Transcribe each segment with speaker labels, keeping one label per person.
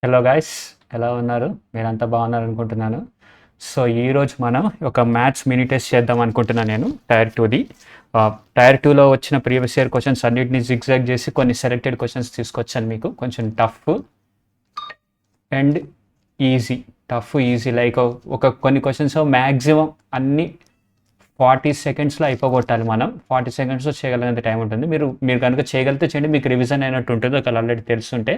Speaker 1: Hello guys, ఎలా ఉన్నారు? మీరంతా బాగున్నారు అనుకుంటున్నాను. సో ఈరోజు మనం ఒక మ్యాథ్స్ మినీ టెస్ట్ చేద్దాం అనుకుంటున్నాను. నేను టైర్ టూది టైర్ టూలో వచ్చిన ప్రీవియస్ ఇయర్ క్వశ్చన్స్ అన్నిటిని జిగ్జాగ్ చేసి కొన్ని సెలెక్టెడ్ క్వశ్చన్స్ తీసుకొచ్చాను మీకు. కొంచెం tough and easy. Easy like కొన్ని క్వశ్చన్స్ మ్యాక్సిమం అన్ని 40 సెకండ్స్లో అయిపోగొట్టాలి. మనం 40 సెకండ్స్లో చేయగలిగినంత టైం ఉంటుంది. మీరు కనుక చేయగలిగితే చేయండి, మీకు రివిజన్ అయినట్టు ఉంటుంది. ఒకవేళ ఆల్రెడీ తెలుసుంటే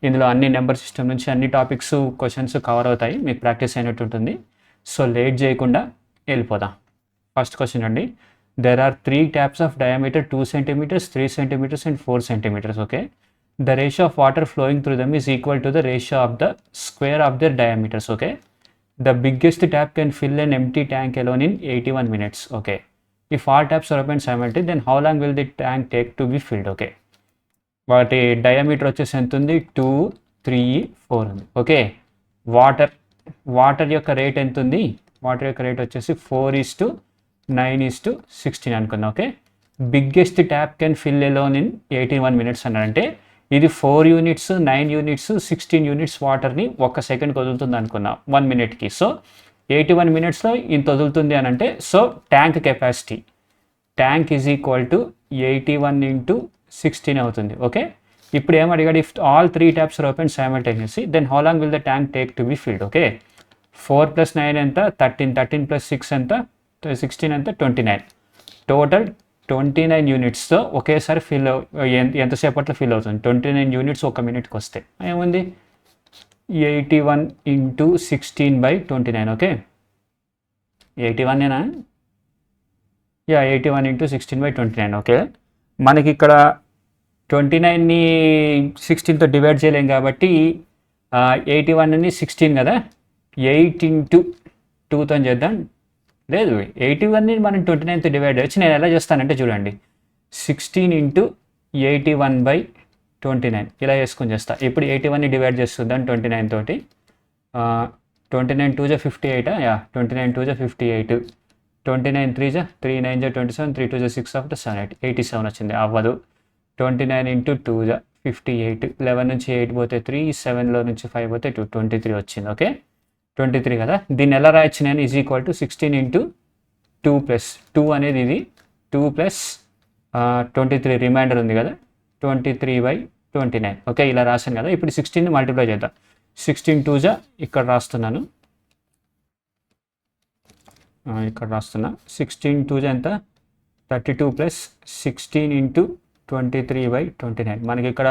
Speaker 1: ఇందులో అన్ని నెంబర్ సిస్టమ్ నుంచి అన్ని టాపిక్స్ క్వశ్చన్స్ కవర్ అవుతాయి, మీకు ప్రాక్టీస్ అయినట్టు ఉంటుంది. సో లేట్ చేయకుండా వెళ్ళిపోదాం. ఫస్ట్ క్వశ్చన్ అండి. There are 3 taps of diameter 2 centimeters, 3 centimeters and 4 centimeters. Okay, the ratio of water flowing through them is equal to the ratio of the square of their diameters. Okay, the biggest tap can fill an empty tank alone in 81 minutes. Okay, if all taps are open simultaneously, then how long will the tank take to be filled? Okay, వాటి diameter వచ్చేసి ఎంత ఉంది? 2, 3, 4 ఉంది. Okay, water యొక్క rate ఎంత ఉంది? Water యొక్క rate వచ్చేసి 4:9:16 అనుకుందాం. Okay, biggest tap can fill alone in 81 minutes అన్నారంటే ఇది 4 units, 9 units, 16 units వాటర్ని 1 సెకండ్కి వదులుతుంది అనుకున్నాం 1 minute. సో 81 minutesలో ఇంత వదులుతుంది అని అంటే, so tank capacity tank is equal to 81 × 16 అవుతుంది. ఓకే, ఇప్పుడు ఏం అడిగాడు? If all 3 taps are open simultaneously, then how long will the tank take to be filled? Okay, 4 + 9 ఎంత? 13, 13 + 6 ఎంత? 16 ఎంత? 29. టోటల్ 29 unitsతో ఒకేసారి ఎంతసేపట్లో ఫిల్ అవుతుంది? 29 units 1 minuteకి వస్తే ఏముంది? 81 × 16/29. ఓకే, 81ఏనా? 81 × 16/29. ఓకే, మనకి ఇక్కడ 29ని 16తో డివైడ్ చేయలేం కాబట్టి 81ని 16 కదా, 8 × 2తో చేద్దాం. లేదు, 81ని మనం 29తో డివైడ్ చేయొచ్చు. నేను ఎలా చేస్తానంటే చూడండి, 16 × 81/29 ఇలా చేసుకొని చేస్తా. ఇప్పుడు 81ని డివైడ్ చేస్తుందాం 29 తోటి. 29 2 = 58. 29 2 = 58. 29 3 = 3 9 = 27, 3 2 = 6 7 87 వచ్చింది. అవ్వదు. 29 × 2 = 58. 11 నుంచి 8 పోతే 3, 7లో నుంచి 5 పోతే 2, 23 వచ్చింది. ఓకే, 23 కదా. దీన్ని ఎలా రాయొచ్చు నేను? ఈజ్ ఈక్వల్ టు 16 × 2 + 2 అనేది ఇది 2 + 23 రిమైండర్ ఉంది కదా, 23/29. ఓకే, ఇలా రాశాను కదా. ఇప్పుడు 16ని మల్టిప్లై చేద్దాం. 16 2 = ఇక్కడ రాస్తున్నాను, ఇక్కడ రాస్తున్నా. 16 2 = ఎంత? 32 + 16 × 23/29. మనకి ఇక్కడ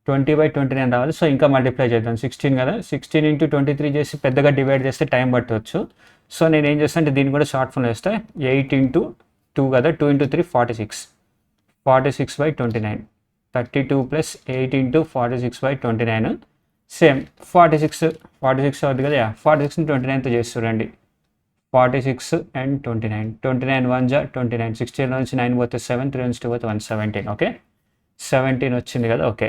Speaker 1: 20/29 రావాలి. సో ఇంకా మల్టిప్లై చేద్దాం. 16 కదా, 16 × 23 చేసి పెద్దగా డివైడ్ చేస్తే టైం పట్టవచ్చు. సో నేను ఏం చేస్తాను అంటే దీన్ని కూడా షార్ట్ ఫామ్ చేస్తే 8 × 2 కదా, 2 × 3 46, 46/29. 32 + 8 × 46/29 సేమ్ 46 అవుతుంది కదా. 46ని 29తో చేసి చూడండి. 46 and 29. 29 1 = 29. 16 నుంచి 9 పోతే 7, 3 నుంచి 2 పోతే 1, 17. ఓకే, 17 వచ్చింది కదా. ఓకే,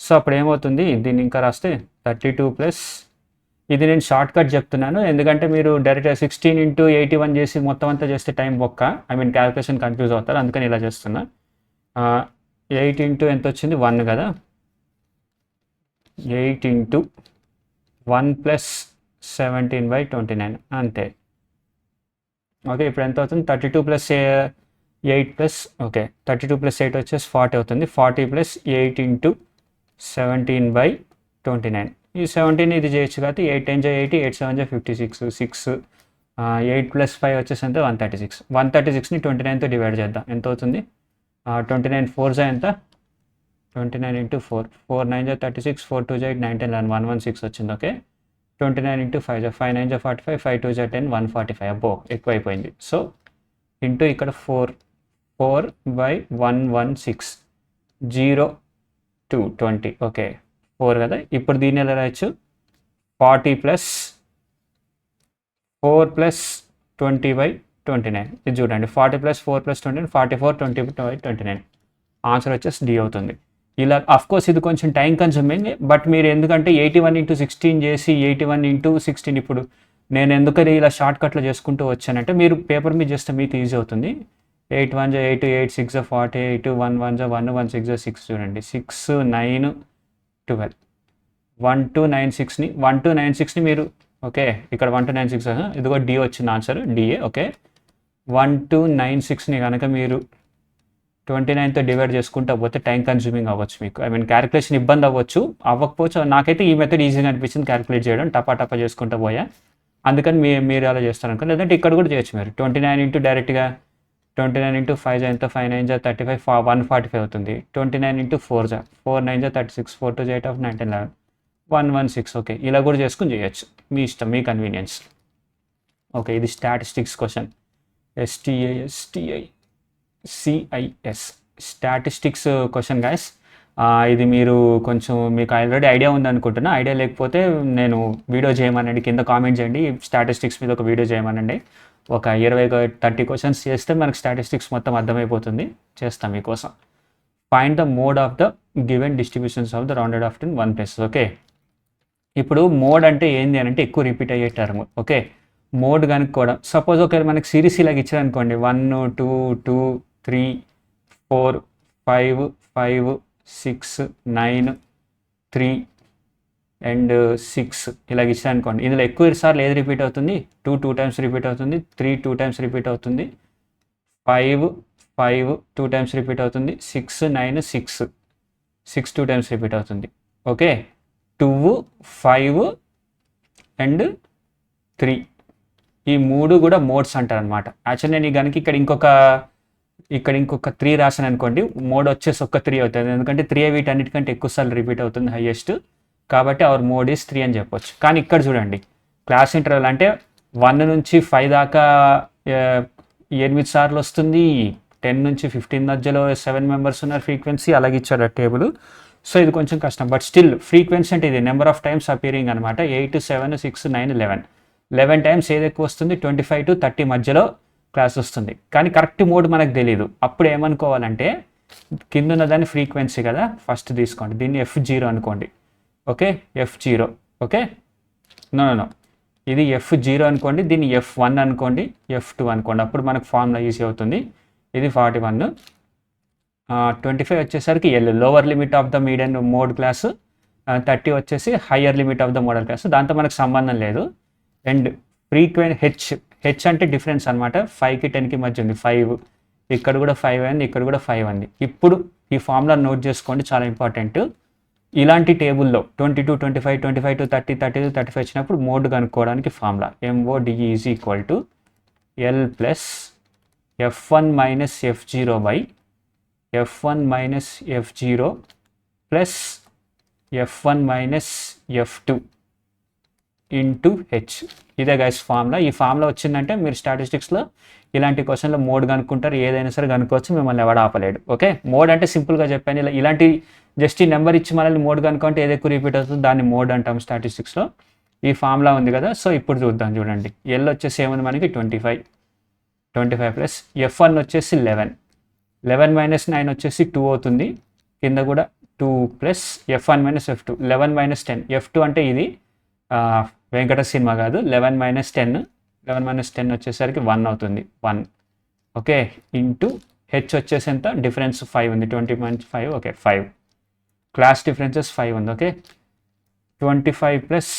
Speaker 1: సో అప్పుడు ఏమవుతుంది? దీన్ని ఇంకా రాస్తే 32 + ఇది నేను షార్ట్ కట్ చెప్తున్నాను, ఎందుకంటే మీరు డైరెక్ట్గా 16 × 81 చేసి మొత్తం అంతా చేస్తే టైం బొక్క, క్యాలిక్యులేషన్ కన్ఫ్యూజ్ అవుతారు, అందుకని ఇలా చేస్తున్నా. 8 × ఎంత వచ్చింది? 1 కదా. 8 × 1 + 17/29 అంతే. ఓకే, ఇప్పుడు ఎంత అవుతుంది? 32 + 8 ఓకే, 32 + 8 వచ్చేసి 40 అవుతుంది. 40 + 8 × 17/29. ఈ 17 ఇది చేయొచ్చు కాబట్టి 8 10 = 80, 8 7 = 56, 6 8 + 5 వచ్చేసి ఎంత? 136. 136ని 29తో డివైడ్ చేద్దాం. ఎంత అవుతుంది? 29 4 = ఎంత? 29 × 4, 4 9 = 36, 4 2 = 8, 9 10 11, 116 వచ్చింది. ఓకే, 29 × 5 = 5 9 = 45, 5 2 = 10, 145. అబ్బో ఎక్కువైపోయింది. సో ఇంటూ ఇక్కడ 4/116 0 2 20. ఓకే, 4 కదా. ఇప్పుడు దీన్ని ఎలా రాయొచ్చు? 40 + 4 + 20/29. ఇది చూడండి, 40 + 4 + 20, 44 20/29. ఆన్సర్ వచ్చేసి డి అవుతుంది. ఇలా అఫ్కోర్స్ ఇది కొంచెం టైం కన్సూమింగ్, బట్ మీరు ఎందుకంటే 81 × 16 చేసి 81 × 16 ఇప్పుడు నేను ఎందుకని ఇలా షార్ట్ కట్లో చేసుకుంటూ వచ్చానంటే మీరు పేపర్ మీద చేస్తే మీకు ఈజీ అవుతుంది. 8 1 = 8, 8 6 = 48, 1 1 = 1, 1 6 = 6 చూడండి, 6 9 12. 1296ని 1296ని మీరు ఓకే ఇక్కడ 1296 ఇదిగో డి వచ్చింది ఆన్సర్ డిఏ ఓకే 1296ని కనుక మీరు 29తో డివైడ్ చేసుకుంటూ పోతే టైం కన్జ్యూమింగ్ అవ్వచ్చు మీకు ఐ మీన్ క్యాలిక్యులేషన్ ఇబ్బంది అవ్వచ్చు అవ్వకపోవచ్చు నాకైతే ఈ మెథడ్ ఈజీగా అనిపించింది క్యాలిక్యులేట్ చేయడం టపా చేసుకుంటూ పోయా అందుకని మీరు అలా చేస్తారు అనుకో లేదంటే ఇక్కడ కూడా చేయొచ్చు మీరు 29 ఇంటూ డైరెక్ట్గా 29 ఇంటూ 5 ఎంత 5 9 35 145 అవుతుంది 29 ఇంటూ 4 4 9 36 4 2 8 19 11 116 ఓకే ఇలా కూడా చేసుకుని చేయొచ్చు మీ ఇష్టం మీ కన్వీనియన్స్ ఓకే ఇది statistics question STATICIS statistics question guys ఇది మీరు కొంచెం మీకు ఆల్రెడీ ఐడియా ఉందనుకుంటున్నా ఐడియా లేకపోతే నేను వీడియో చేయమనండి కింద కామెంట్ చేయండి స్టాటిస్టిక్స్ మీద ఒక వీడియో చేయమనండి ఒక 20-30 క్వశ్చన్స్ చేస్తే మనకు స్టాటిస్టిక్స్ మొత్తం అర్థమైపోతుంది చేస్తాం మీకోసం find the mode of the given distributions of the rounded of in 1 place okay ఇప్పుడు మోడ్ అంటే ఏంది అని అంటే ఎక్కువ రిపీట్ అయ్యే టర్మ్ ఓకే మోడ్ కనుక్కోవడం సపోజ్ ఒకవేళ మనకి సిరీస్ ఇలాగ ఇచ్చారనుకోండి 1 2 2 3 4 5 5 6 9 3 అండ్ 6 ఇలాగ ఇచ్చారనుకోండి ఇందులో ఎక్కువ సార్లు ఏది రిపీట్ అవుతుంది 2 టైమ్స్ రిపీట్ అవుతుంది 3 2 టైమ్స్ రిపీట్ అవుతుంది 5 2 టైమ్స్ రిపీట్ అవుతుంది 6 9 6 2 టైమ్స్ రిపీట్ అవుతుంది ఓకే 2 5 అండ్ 3 ఈ మూడు కూడా మోడ్స్ అంటారు అనమాట యాక్చువల్లీ నేను కనుక ఇక్కడ ఇంకొక 3 రాసాను అనుకోండి మోడ్ వచ్చేసి ఒక 3 అవుతుంది ఎందుకంటే 3 వీటన్నిటికంటే ఎక్కువ సార్లు రిపీట్ అవుతుంది హైయెస్ట్ కాబట్టి అవర్ మోడ్ ఈస్ 3 అని చెప్పొచ్చు కానీ ఇక్కడ చూడండి క్లాస్ ఇంటర్వెల్ అంటే 1 నుంచి 5 దాకా 8 సార్లు వస్తుంది 10 నుంచి 15 మధ్యలో 7 మెంబర్స్ ఉన్నారు ఫ్రీక్వెన్సీ అలాగే ఇచ్చాడు టేబుల్ సో ఇది కొంచెం కష్టం బట్ స్టిల్ ఫ్రీక్వెన్సీ అంటే ఇది నెంబర్ ఆఫ్ టైమ్స్ అపీరింగ్ అనమాట 8 7 6 9 11 టైమ్స్ ఏది ఎక్కువ వస్తుంది 25 to 30 మధ్యలో క్లాస్ వస్తుంది కానీ కరెక్ట్ మోడ్ మనకు తెలియదు అప్పుడు ఏమనుకోవాలంటే కింద ఉన్న దాన్ని ఫ్రీక్వెన్సీ కదా ఫస్ట్ తీసుకోండి దీన్ని F0 అనుకోండి ఓకే F0 ఓకే నో ఇది F0 అనుకోండి దీన్ని F1 అనుకోండి F2 అనుకోండి అప్పుడు మనకు ఫార్ములా ఈజీ అవుతుంది ఇది 41 25 వచ్చేసరికి L lower limit of the median mode class 30 వచ్చేసి higher limit of the modal class దాంతో మనకు సంబంధం లేదు అండ్ హెచ్ అంటే డిఫరెన్స్ అనమాట 5కి 10కి మధ్య ఉంది 5 ఇక్కడ కూడా 5 అయింది ఇక్కడ కూడా 5 ఉంది ఇప్పుడు ఈ ఫార్ములా నోట్ చేసుకోండి చాలా ఇంపార్టెంట్ ఇలాంటి టేబుల్లో 22 25 25 to 30 30 to 35 వచ్చినప్పుడు మోడ్ కనుక్కోవడానికి formula MODE is equal to L plus F1 minus F0 by F1 minus F0 plus F1 minus F2 into H ఇదే గైస్ ఫార్ములా ఈ ఫార్ములా వచ్చిందంటే మీరు స్టాటిస్టిక్స్లో ఇలాంటి క్వశ్చన్లో మోడ్ కనుక్కుంటారు ఏదైనా సరే కనుక్కోవచ్చు మిమ్మల్ని ఎవడ ఆపలేడు ఓకే మోడ్ అంటే సింపుల్గా చెప్పాను ఇలాంటి జస్ట్ ఈ నెంబర్ ఇచ్చి మనల్ని మోడ్ కనుక్కుంటే ఏది ఎక్కువ రిపీట్ అవుతుంది దాన్ని మోడ్ అంటాం స్టాటిస్టిక్స్లో ఈ ఫార్ములా ఉంది కదా సో ఇప్పుడు చూద్దాం చూడండి ఎల్ వచ్చేసి ఏముంది మనకి 25 ప్లస్ F1 వచ్చేసి 11 మైనస్ 9 వచ్చేసి 2 అవుతుంది కింద కూడా 2 plus F1 minus F2 11 minus 10 F2 అంటే ఇది వెంకట సినిమా కాదు 11 మైనస్ 10 వచ్చేసరికి 1 అవుతుంది 1 ఓకే ఇంటూ హెచ్ వచ్చేసి ఎంత డిఫరెన్స్ 5 ఉంది 20.5 ఓకే 5 క్లాస్ డిఫరెన్సెస్ 5 ఉంది okay 25 plus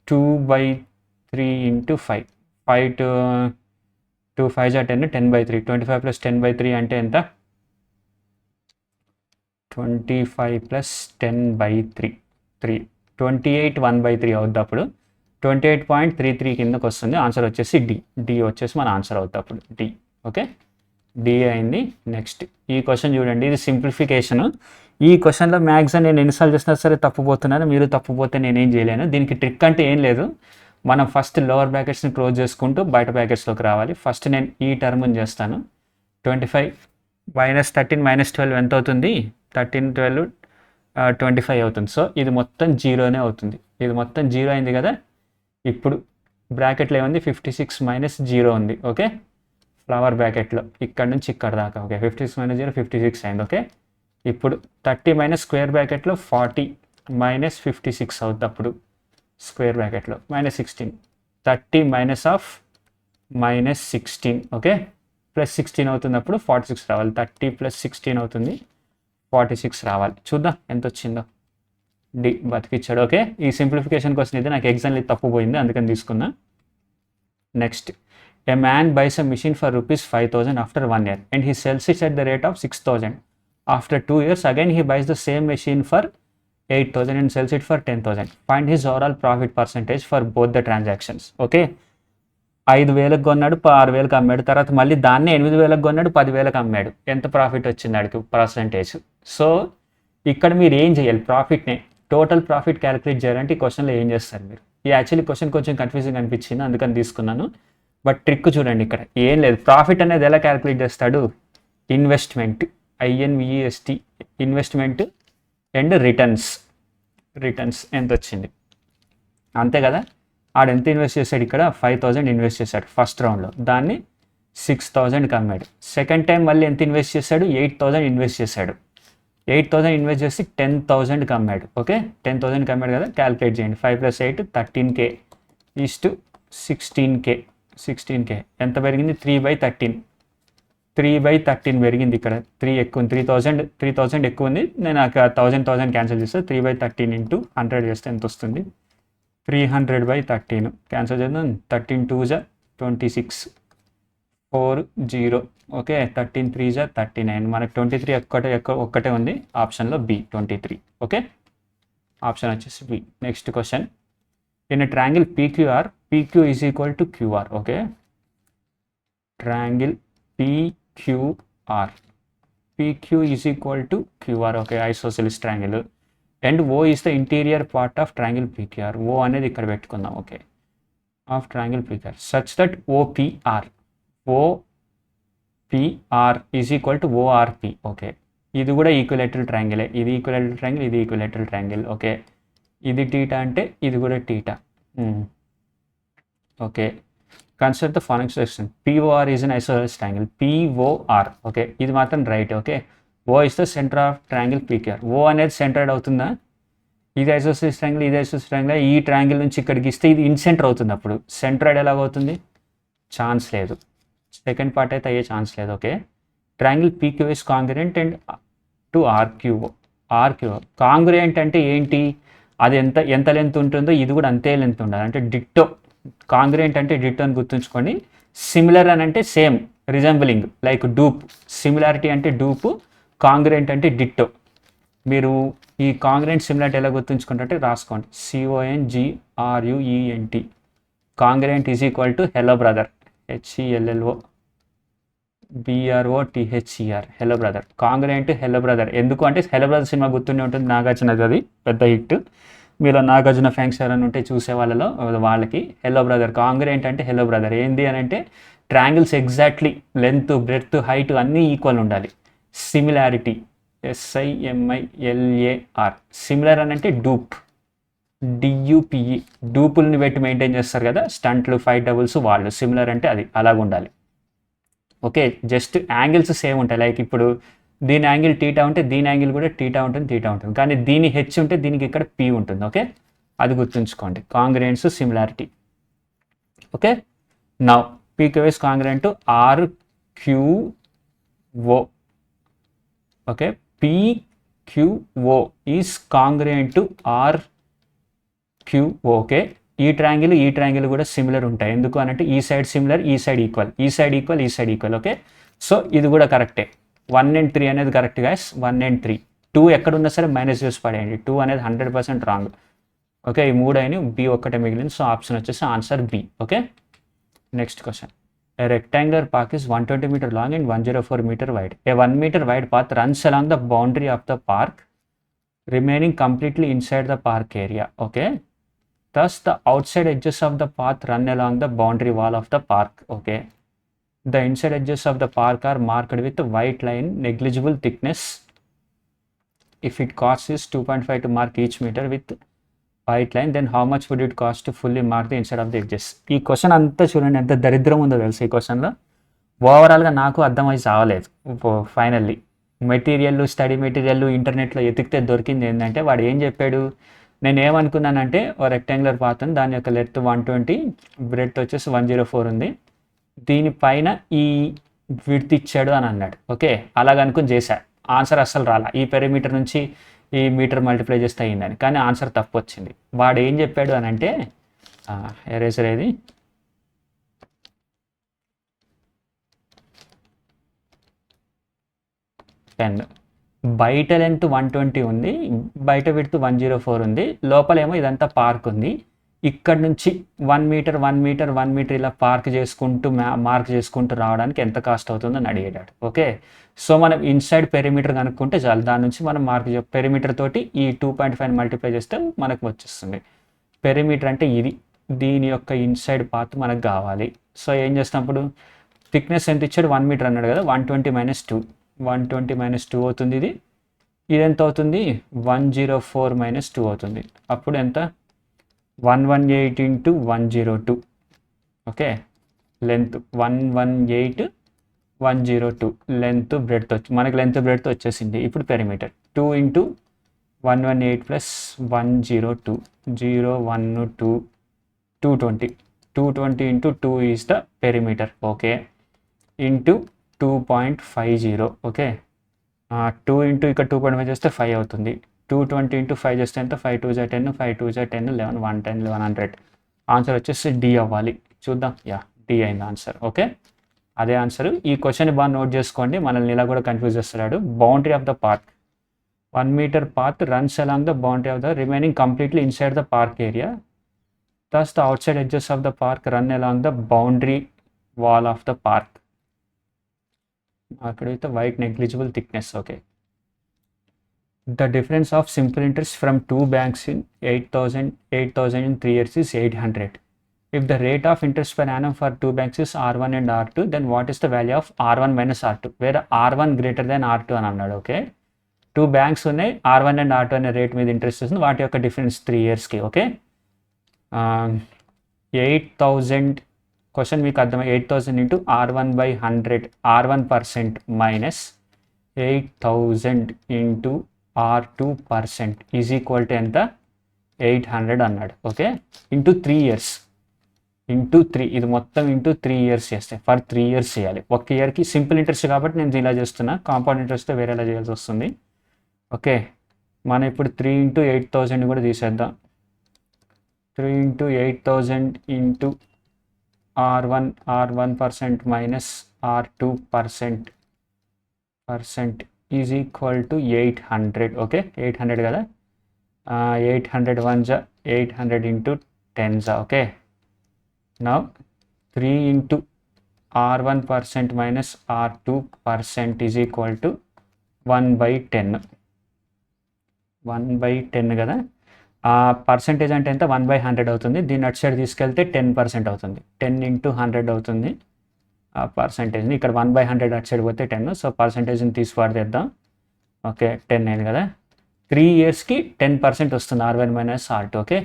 Speaker 1: 2/3 into 5 5 to 2 5 10 10/3 25 plus 10/3 అంటే ఎంత 25 ప్లస్ 10/3 28 1/3 అవుద్ది అప్పుడు 28.33 కిందకు వస్తుంది ఆన్సర్ వచ్చేసి డి వచ్చేసి మన ఆన్సర్ అవుతుంది అప్పుడు డి ఓకే డి అయింది నెక్స్ట్ ఈ క్వశ్చన్ చూడండి ఇది సింప్లిఫికేషన్ ఈ క్వశ్చన్లో మ్యాక్సిమం నేను ఎన్నిసార్లు చేసినా సరే తప్పుపోతున్నాను మీరు తప్పుపోతే నేనేం చేయలేను దీనికి ట్రిక్ అంటే ఏం లేదు మనం ఫస్ట్ లోవర్ బ్రాకెట్స్ని క్లోజ్ చేసుకుంటూ బయట బ్రాకెట్స్లోకి రావాలి ఫస్ట్ నేను ఈ టర్మ్ని చేస్తాను 25 మైనస్ 13 మైనస్ 12 ఎంత అవుతుంది 13 12 25 అవుతుంది సో ఇది మొత్తం జీరోనే అవుతుంది ఇది మొత్తం జీరో అయింది కదా ఇప్పుడు బ్రాకెట్లో ఏముంది 56 మైనస్ 0 ఉంది ఓకే ఫ్లవర్ బ్రాకెట్లో ఇక్కడ నుంచి ఇక్కడ దాకా ఓకే 56 మైనస్ 0 56 అయింది ఓకే ఇప్పుడు 30 మైనస్ స్క్వేర్ బ్రాకెట్లో 40 మైనస్ 56 అవుతుంది అప్పుడు స్క్వేర్ బ్రాకెట్లో minus 16 30 minus of minus 16 okay plus 16 అవుతుంది అప్పుడు 46 రావాలి 30 ప్లస్ 16 అవుతుంది 46 రావాలి చూద్దాం ఎంత వచ్చిందో డి బతికిచ్చాడు. ఓకే, ఈ సింప్లిఫికేషన్ క్వశ్చన్ అయితే నాకు ఎగ్జామ్లో తప్పు పోయింది, అందుకని తీసుకున్నా. Next, a man buys a machine for ₹5,000 after 1 year and he sells it at the rate of 6,000. After 2 years again he buys the same machine for 8,000 and sells it for 10,000. Find his overall profit percentage for both the transactions. Okay, 5,000కి కొన్నాడు, 6,000కి అమ్మాడు, తర్వాత మళ్ళీ దాన్ని 8,000కి కొన్నాడు, 10,000కి అమ్మాడు. ఎంత profit వచ్చింది అడిగి పర్సంటేజ్. సో ఇక్కడ మీరు ఏం చేయాలి, ప్రాఫిట్ని టోటల్ ప్రాఫిట్ క్యాలిక్యులేట్ చేయాలంటే ఈ క్వశ్చన్లో ఏం చేస్తారు మీరు. ఈ యాక్చువల్లీ క్వశ్చన్ కొంచెం కన్ఫ్యూజింగ్ అనిపించింది, అందుకని తీసుకున్నాను. బట్ ట్రిక్ చూడండి, ఇక్కడ ఏం లేదు. ప్రాఫిట్ అనేది ఎలా క్యాలిక్యులేట్ చేస్తాడు, investment, INVEST, investment and returns ఎంత వచ్చింది అంతే కదా. ఆడు ఎంత ఇన్వెస్ట్ చేశాడు, ఇక్కడ 5,000 ఇన్వెస్ట్ చేశాడు ఫస్ట్ రౌండ్లో, దాన్ని 6,000కి అమ్మాడు. సెకండ్ టైం మళ్ళీ ఎంత ఇన్వెస్ట్ చేశాడు, 8,000 ఇన్వెస్ట్ చేశాడు. 8,000 ఇన్వెస్ట్ చేసి 10,000కి అమ్మాడు. ఓకే, 10,000కి అమ్మాడు కదా, క్యాలిక్యులేట్ చేయండి. 5 + 8 13K ఈస్ట్ 16K ఎంత పెరిగింది, 3/13 పెరిగింది. ఇక్కడ 3 ఎక్కువ ఉంది, 3,000 ఎక్కువ ఉంది. నేను 1,000 క్యాన్సిల్ చేస్తే 3/13 × 100 చేస్తే ఎంత వస్తుంది, 300/13 క్యాన్సిల్ చేద్దాం. 13 2 = 26 4 0. ఓకే, 13 3 = 39. మనకు 23 ఒక్కటే ఉంది ఆప్షన్లో, బి 23. ఓకే, ఆప్షన్ వచ్చేసి B. Next question, in triangle PQR, PQ is equal to QR. Okay, triangle PQ is equal to QR. Okay, isosceles triangle. And O is the interior part of triangle PQR. O అనేది ఇక్కడ పెట్టుకుందాం. Okay, of triangle PQR such that OPR is equal to ORP. Okay, ఇది కూడా equilateral ట్రయాంగిలే. ఇది equilateral triangle, ఇది equilateral triangle. Okay, ఇది theta అంటే ఇది కూడా theta. Okay, consider the following section. POR is an isosceles triangle. POR. Okay, ఇది మాత్రం right. Okay, O is the centre of triangle PQR. O అనేది సెంటర్డ్ అవుతుందా, ఇది ఐసోసెలిస్ ట్రయాంగిల్, ఇది ఐసోసెలిస్ ట్రయాంగిల్. ఈ ట్రయాంగిల్ నుంచి ఇక్కడికి ఇస్తే ఇది ఇన్సెంటర్ అవుతుంది. అప్పుడు సెంటర్డ్ ఎలాగవుతుంది, ఛాన్స్ లేదు. సెకండ్ పార్ట్ అయితే అయ్యే ఛాన్స్ లేదు. Okay, triangle PQ is congruent and to RQO. Congruent అంటే ఏంటి, అది ఎంత లెంత్ ఉంటుందో ఇది కూడా అంతే లెంత్ ఉండాలి, అంటే డిట్టో. కాంగ్రుయెంట్ అంటే డిట్టో అని గుర్తుంచుకోండి. సిమిలర్ అని అంటే సేమ్, రిజెంబలింగ్, లైక్ డూప్. సిమిలారిటీ అంటే డూప్, కాంగ్రుయెంట్ అంటే డిట్టో. మీరు ఈ కాంగ్రుయెంట్ సిమిలారిటీ ఎలా గుర్తుంచుకుంటే రాసుకోండి, CONGRUENT. Congruent is equal to hello brother, HELLO BROTHER, hello brother. Congruent hello brother. ఎందుకు అంటే హెలో బ్రదర్ సినిమా గుర్తుండే ఉంటుంది, నాగార్జునది, అది పెద్ద హిట్. మీలో నాగార్జున ఫ్యాన్స్ ఎవరైనా ఉంటే చూసే వాళ్ళకి హెలో బ్రదర్. కాంగ్రుయెంట్ అంటే హెలో బ్రదర్. ఏంది అని అంటే triangles exactly length, breadth, height అన్నీ ఈక్వల్ ఉండాలి. Similarity, SIMILAR. సిమిలర్ అని అంటే డూప్, DUPE. డూపుల్ని పెట్టి మెయింటైన్ చేస్తారు కదా, స్టంట్లు, ఫైట్ డబుల్స్, వాళ్ళు. సిమిలర్ అంటే అది అలాగ ఉండాలి. ఓకే, జస్ట్ యాంగిల్స్ సేమ్ ఉంటాయి. లైక్ ఇప్పుడు దీని యాంగిల్ టీటా ఉంటే దీని యాంగిల్ కూడా టీటా ఉంటుంది. కానీ దీని హెచ్ ఉంటే దీనికి ఇక్కడ P ఉంటుంది. ఓకే, అది గుర్తుంచుకోండి. Congruence, similarity. Okay, now PQ is congruent to RQO. Okay, PQO is congruent to RQO. Okay, ఈ ట్రయాంగిల్ కూడా సిమిలర్ ఉంటాయి. ఎందుకు అనంటే ఈ సైడ్ సిమిలర్, ఈ సైడ్ ఈక్వల్, ఈ సైడ్ ఈక్వల్. ఓకే, సో ఇది కూడా కరెక్టే. 1 and 3 అనేది కరెక్ట్ గైస్. 1 and 3. 2 ఎక్కడున్నా సరే మైనస్ చేసి పడేయండి. 2 అనేది 100% రాంగ్. ఓకే, ఈ 3 అయినా, B ఒక్కటే మిగిలింది. సో ఆప్షన్ వచ్చేసి answer B. Okay, next question. A rectangular park is 120 meter long and 104 meter wide. A 1 meter wide path runs along the boundary of the park, remaining completely inside the park area. Okay, thus the outside edges of the path run along the boundary wall of the park. Okay, the inside edges of the park are marked with a white line, negligible thickness. If it costs is 2.5 to mark each meter with white line, then how much would it cost to fully mark the inside of the edges? ఈ question అంతా చూడండి ఎంత దరిద్రం ఉందో తెలుసు. ఈ క్వశ్చన్లో ఓవరాల్గా నాకు అర్థమై చావలేదు. ఫైనల్లీ స్టడీ మెటీరియల్ ఇంటర్నెట్లో ఎతికితే దొరికింది ఏంటంటే, వాడు ఏం చెప్పాడు, నేను ఏమనుకున్నానంటే ఓ రెక్టాంగులర్ పాత్ ఉంది, దాని యొక్క లెంత్ 120, బ్రెడ్త్ వచ్చేసి 104 ఉంది, దీనిపైన ఈ విడ్త్ ఇచ్చాడు అని అన్నాడు. ఓకే, అలాగనుకుని చేశా. ఆన్సర్ అస్సలు రాలా. ఈ పెరిమీటర్ నుంచి ఈ మీటర్ మల్టిప్లై చేస్తే అయిందని, కానీ ఆన్సర్ తప్పు వచ్చింది. వాడు ఏం చెప్పాడు అని అంటే ఎరేజర్ ఏది, పెన్. బయట లెంత్ 120 ఉంది, బయట విడ్త్ 104 ఉంది, లోపలేమో ఇదంతా పార్క్ ఉంది. ఇక్కడ నుంచి 1 మీటర్ 1 మీటర్ 1 మీటర్ ఇలా మార్క్ చేసుకుంటూ రావడానికి ఎంత కాస్ట్ అవుతుందని అడిగాడు. ఓకే, సో మనం ఇన్సైడ్ పెరిమీటర్ కనుక్కుంటే చాలు, దాని నుంచి మనం పెరిమీటర్ తోటి ఈ 2.5 మల్టిప్లై చేస్తే మనకు వచ్చేస్తుంది. పెరిమీటర్ అంటే ఇది, దీని యొక్క ఇన్సైడ్ పార్ట్ మనకు కావాలి. సో ఏం చేసినప్పుడు థిక్నెస్ ఎంత ఇచ్చాడు, 1 మీటర్ అన్నాడు కదా, 120 - 2, 120 - 2 అవుతుంది. ఇది ఎంత అవుతుంది, 104 - 2 అవుతుంది. అప్పుడు ఎంత, 118 × 102. ఓకే, లెంత్ 118 102 లెంత్ బ్రెడ్త్ మనకి లెంత్ బ్రెడ్త్ వచ్చేసింది. ఇప్పుడు perimeter 2 × 118 + 102 012 220 × 2 is the perimeter. Okay, into 2.50. Okay, 2 into ఇక్కడ 2.5 చేస్తే 5 అవుతుంది. 220 × 5 చేస్తే ఎంత, 5 2 = 10, 5 2 = 10, 11 110 1100. ఆన్సర్ వచ్చేసి డి అవ్వాలి. చూద్దాం, డి అయింది ఆన్సర్. ఓకే, అదే ఆన్సర్. ఈ క్వశ్చన్ బాగా నోట్ చేసుకోండి, మనల్ని ఇలా కూడా కన్ఫ్యూజ్ చేస్తున్నాడు. Boundary of the park, 1 meter path runs along the boundary of the remaining completely inside the park area. Thus the outside edges of the park run along the boundary wall of the park. Marked with a white negligible thickness. Okay, the difference of simple interest from two banks in 8,000 in 3 years is 800. If the rate of interest per annum for two banks is R1 and R2, then what is the value of R1 minus R2, where R1 greater than R2 అని అన్నాడు. Okay, 2 banks ఉన్నాయి, R1 and R2 అనే rate మీద interest వస్తుంది, వాటి యొక్క difference 3 ఇయర్స్కి. Okay, 8,000 question మీకు అర్థమై 8,000 into R1/100 R1% minus 8,000 into R2% is equal to ఎంత, 800 అన్నాడు. ఓకే, ఇంటూ 3 ఇయర్స్, ఇంటూ 3, ఇది మొత్తం ఇంటూ 3 ఇయర్స్ చేస్తే ఫర్ 3 ఇయర్స్ చేయాలి. 1 ఇయర్కి సింపుల్ ఇంట్రెస్ట్ కాబట్టి నేను ఇలా చేస్తున్నా, కాంపౌండ్ ఇంట్రెస్ట్తో వేరేలా చేయాల్సి వస్తుంది. ఓకే, మనం ఇప్పుడు 3 × 8,000 కూడా తీసేద్దాం. 3 × 8,000 into R1% minus R2% is equal to 800. Okay, 800 కదా, 800 1 × 800 into 10. Okay, now 3 × R1% minus R2% is equal to 1/10. 1/10 కదా, పర్సెంటేజ్ అంటే ఎంత, 1/100 అవుతుంది. దీన్ని అటు సైడ్ తీసుకెళ్తే 10% అవుతుంది, 10 × 100 అవుతుంది పర్సెంటేజ్ని. ఇక్కడ 1/100 అటు సైడ్ పోతే 10, సో పర్సెంటేజ్ని తీసి వాడేద్దాం. ఓకే, 10 అయింది కదా, 3 ఇయర్స్కి 10% వస్తుంది R1 minus R2. Okay,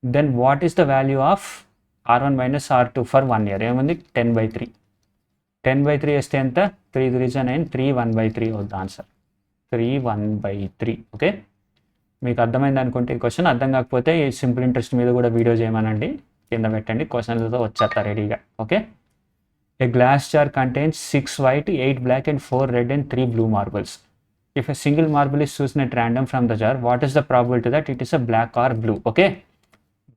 Speaker 1: then what is the value of R1 minus R2 for 1 year, ఏముంది, 10/3. 10/3 వేస్తే ఎంత, 3 3 9, 3 1/3 అవుతుంది ఆన్సర్, 3 1/3. ఓకే, మీకు అర్థమైంది అనుకుంటే ఈ క్వశ్చన్. అర్థం కాకపోతే ఈ సింపుల్ ఇంట్రెస్ట్ మీద కూడా వీడియో చేయమనండి, కింద పెట్టండి, క్వశ్చన్లతో వచ్చేస్తా రెడీగా. Okay, A glass jar contains 6 white 8 black and 4 red and 3 blue marbles. If a single marble is chosen at random from the jar, what is the probability that it is a black or blue? ఓకే,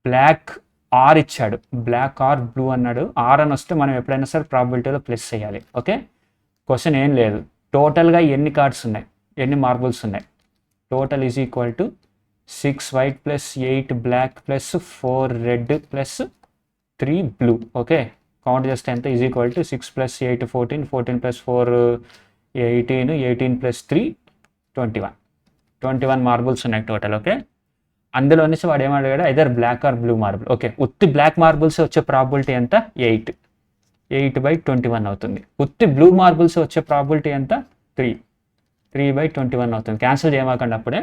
Speaker 1: black or ఇచ్చాడు, black or blue అన్నాడు. Or అని వస్తే మనం ఎప్పుడైనా సరే ప్రాబిలిటీలో plus చేయాలి. ఓకే, క్వశ్చన్ ఏం లేదు, టోటల్గా ఎన్ని కార్డ్స్ ఉన్నాయి, ఎన్ని మార్బుల్స్ ఉన్నాయి, total is equal to 6 white + 8 black + 4 red + 3 blue. Okay, count చేస్తే ఎంత, ఈజ్ ఈక్వల్ టు 6 + 8 14, 14 + 4 18, 18 + 3 21 మార్బుల్స్ ఉన్నాయి టోటల్. ఓకే, అందులో నుంచి వాడు ఏమడిగాడు, either black or blue marble. Okay, ఉత్తి బ్లాక్ మార్బుల్స్ వచ్చే ప్రాబిలిటీ ఎంత, 8/21 అవుతుంది. ఉత్తి బ్లూ మార్బుల్స్ వచ్చే ప్రాబిలిటీ ఎంత, 3/21 అవుతుంది. క్యాన్సిల్ చేయమాకండి, అప్పుడే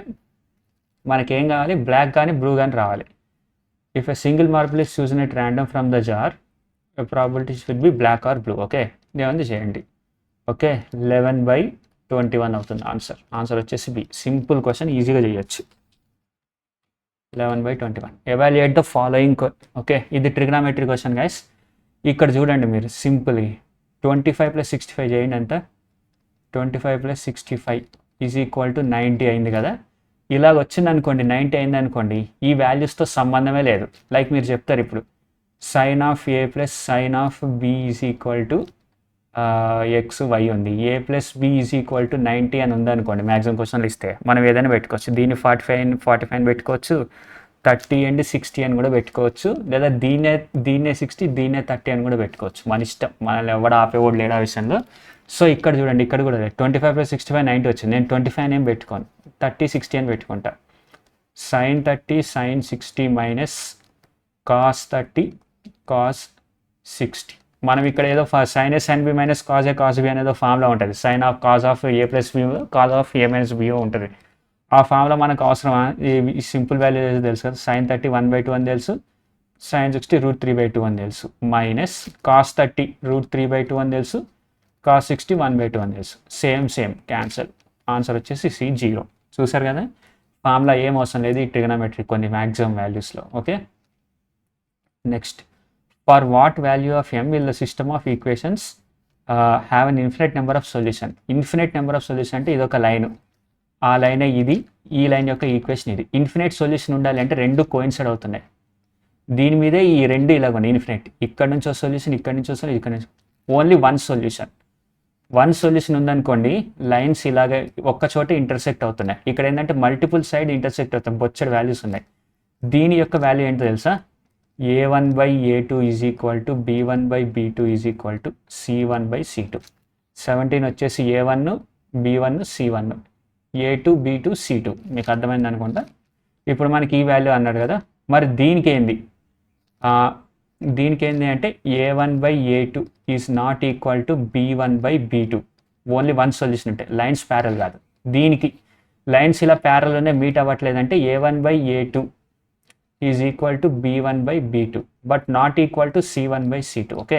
Speaker 1: మనకేం కావాలి, బ్లాక్ కానీ బ్లూ కానీ రావాలి. If a single marble is chosen at random from the jar, probabilities will be black or blue. Okay, ఏమంది చేయండి. ఓకే, 11/21 అవుతుంది ఆన్సర్. ఆన్సర్ వచ్చేసి బి. సింపుల్ క్వశ్చన్, ఈజీగా చేయొచ్చు. 11/21. Evaluate the following. ఓకే, ఇది ట్రిగ్నామెట్రీ క్వశ్చన్ గైస్. ఇక్కడ చూడండి మీరు, సింపుల్ 25 + 65 చేయండి ఎంత, 25 + 65 ఈజ్ ఈక్వల్ టు 90 అయింది కదా. ఇలాగ వచ్చింది అనుకోండి 90 అయింది అనుకోండి, ఈ వాల్యూస్తో సంబంధమే లేదు. లైక్ మీరు చెప్తారు ఇప్పుడు sine of A plus sine of B is equal to X Y ఉంది, A plus B is equal to 90 అని ఉందనుకోండి, మ్యాక్సిమం క్వశ్చన్లు ఇస్తే మనం ఏదైనా పెట్టుకోవచ్చు. దీన్ని 45 పెట్టుకోవచ్చు, 30 అండ్ 60 అని కూడా పెట్టుకోవచ్చు, లేదా దీన్నే 60 దీన్నే 30 అని కూడా పెట్టుకోవచ్చు. మన ఇష్టం, మనల్ని ఎవడు ఆపేవాడు లేడా విషయంలో. సో ఇక్కడ చూడండి, ఇక్కడ కూడా 25 + 65 90 వచ్చింది. నేను 25 ఏం పెట్టుకోను, 30 60 అని పెట్టుకుంటా. Sine 30 sine 60 minus cos 30 cos 60. మనం ఇక్కడ ఏదో sine A sine B minus cos A cos B అనేదో ఫార్ములా ఉంటుంది. Sine of cos of A plus B cos of A minus B ఉంటుంది. ఆ ఫార్ములా మనకు అవసరమా? ఈ సింపుల్ వాల్యూ తెలుసు కదా, సైన్ 30 1/2 అని తెలుసు, సైన్ 60 √3/2 అని తెలుసు, మైనస్ కాస్ 30 √3/2 అని తెలుసు, కాస్ 60 1/2 అని తెలుసు. Same cancel. ఆన్సర్ వచ్చేసి సి 0. చూసారు కదా, ఫార్ములా ఏం అవసరం లేదు ఈ ట్రిగనోమెట్రీ కొన్ని మ్యాక్సిమం వాల్యూస్లో. Okay, next, for what value of m will the system of equations have an infinite number of solution? Infinite number of solution అంటే ఇది ఒక లైన్, ఆ లైన్ ఇది, ఈ లైన్ యొక్క ఈక్వేషన్ ఇది. ఇన్ఫినిట్ సొల్యూషన్ ఉండాలి అంటే రెండు కోయిన్సైడ్ అవుతున్నాయి. దీని మీదే ఈ రెండు ఇలాగ ఇన్ఫినిట్, ఇక్కడ నుంచి ఒక సొల్యూషన్, ఇక్కడ నుంచి వస్తుంది, ఇక్కడ నుంచి ఓన్లీ వన్ సొల్యూషన్ ఉందనుకోండి, లైన్స్ ఇలాగే ఒక్క చోట ఇంటర్సెక్ట్ అవుతున్నాయి. ఇక్కడ ఏంటంటే మల్టిపుల్ సైడ్ ఇంటర్సెక్ట్ అవుతాయి, బొచ్చడి వాల్యూస్ ఉన్నాయి. దీని యొక్క వాల్యూ ఏంటో తెలుసా? a1/a2 is equal to b1/b2 is equal to c1/c2. 17 వచ్చేసి a1 b1 c1, a2 b2 c2. మీకు అర్థమైంది అనుకుంటా. ఇప్పుడు మనకి ఈ వాల్యూ అన్నాడు కదా, మరి దీనికి ఏంది అంటే a1/a2 is not equal to b1/b2. Only one solution ఉంటాయి, లైన్స్ ప్యారల్ కాదు. దీనికి లైన్స్ ఇలా ప్యారల్లోనే మీట్ అవ్వట్లేదంటే a1/a2 is equal to b1/b2 but not equal to c1/c2. Okay,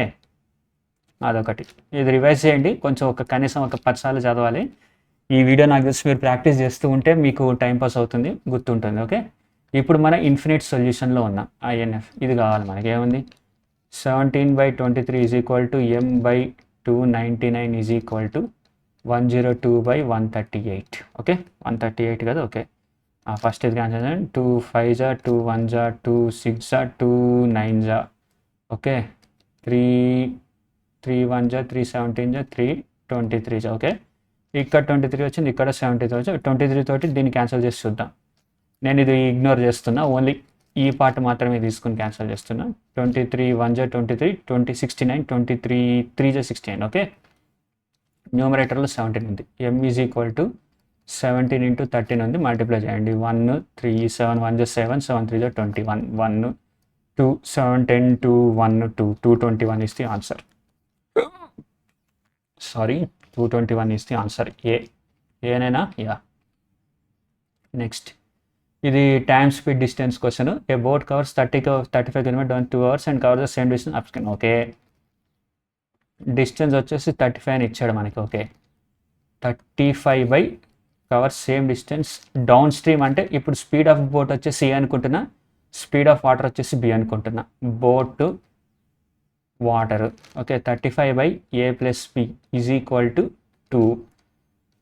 Speaker 1: అదొకటి. ఇది రివైజ్ చేయండి కొంచెం, కనీసం ఒక 10 సార్లు చదవాలి. ఈ వీడియో నాకు తెలిసి మీరు ప్రాక్టీస్ చేస్తూ ఉంటే మీకు టైంపాస్ అవుతుంది, గుర్తుంటుంది. ఓకే, ఇప్పుడు మన ఇన్ఫినిట్ సొల్యూషన్లో ఉన్నాం. INF ఇది కావాలి మనకి. ఏముంది? 17/23 is equal to m/299 is equal to 102/138. Okay, 138 కదా. ఓకే, ఫస్ట్ ఇది క్యాన్సల్ చేయండి. 2 5 2 1 2 6 2 9. ఓకే, 3 1 3 17 3 23. ఓకే, ఇక్కడ 23 వచ్చింది, ఇక్కడ 73 వచ్చింది. 23 తోటి దీన్ని క్యాన్సిల్ చేసి చూద్దాం. నేను ఇది ఇగ్నోర్ చేస్తున్నా, ఓన్లీ ఈ పార్ట్ మాత్రమే తీసుకుని క్యాన్సిల్ చేస్తున్నా. 23 1 23 69 23 3 69. ఓకే, న్యూమరేటర్లో 17 ఉంది. m ఈజ్ ఈక్వల్ టు 17 × 13 ఉంది, మల్టిప్లై చేయండి. 1 3 7 1 7 7 3 21 1 2 7 10 2 1 2 221 is the answer. Sorry, 221 is the answer. ఏనేనా? యా. నెక్స్ట్, ఇది time speed distance question. A boat covers 35 km down 2 hours and cover the same distance upstream. Okay, distance వచ్చేసి 35 అని ఇచ్చాడు మనకి. Okay, 35 cover same distance downstream అంటే ఇప్పుడు speed of boat వచ్చేసి A అనుకుంటున్నా, speed of water వచ్చేసి B అనుకుంటున్నా. Boat water. Okay, 35/a + b is equal to 2.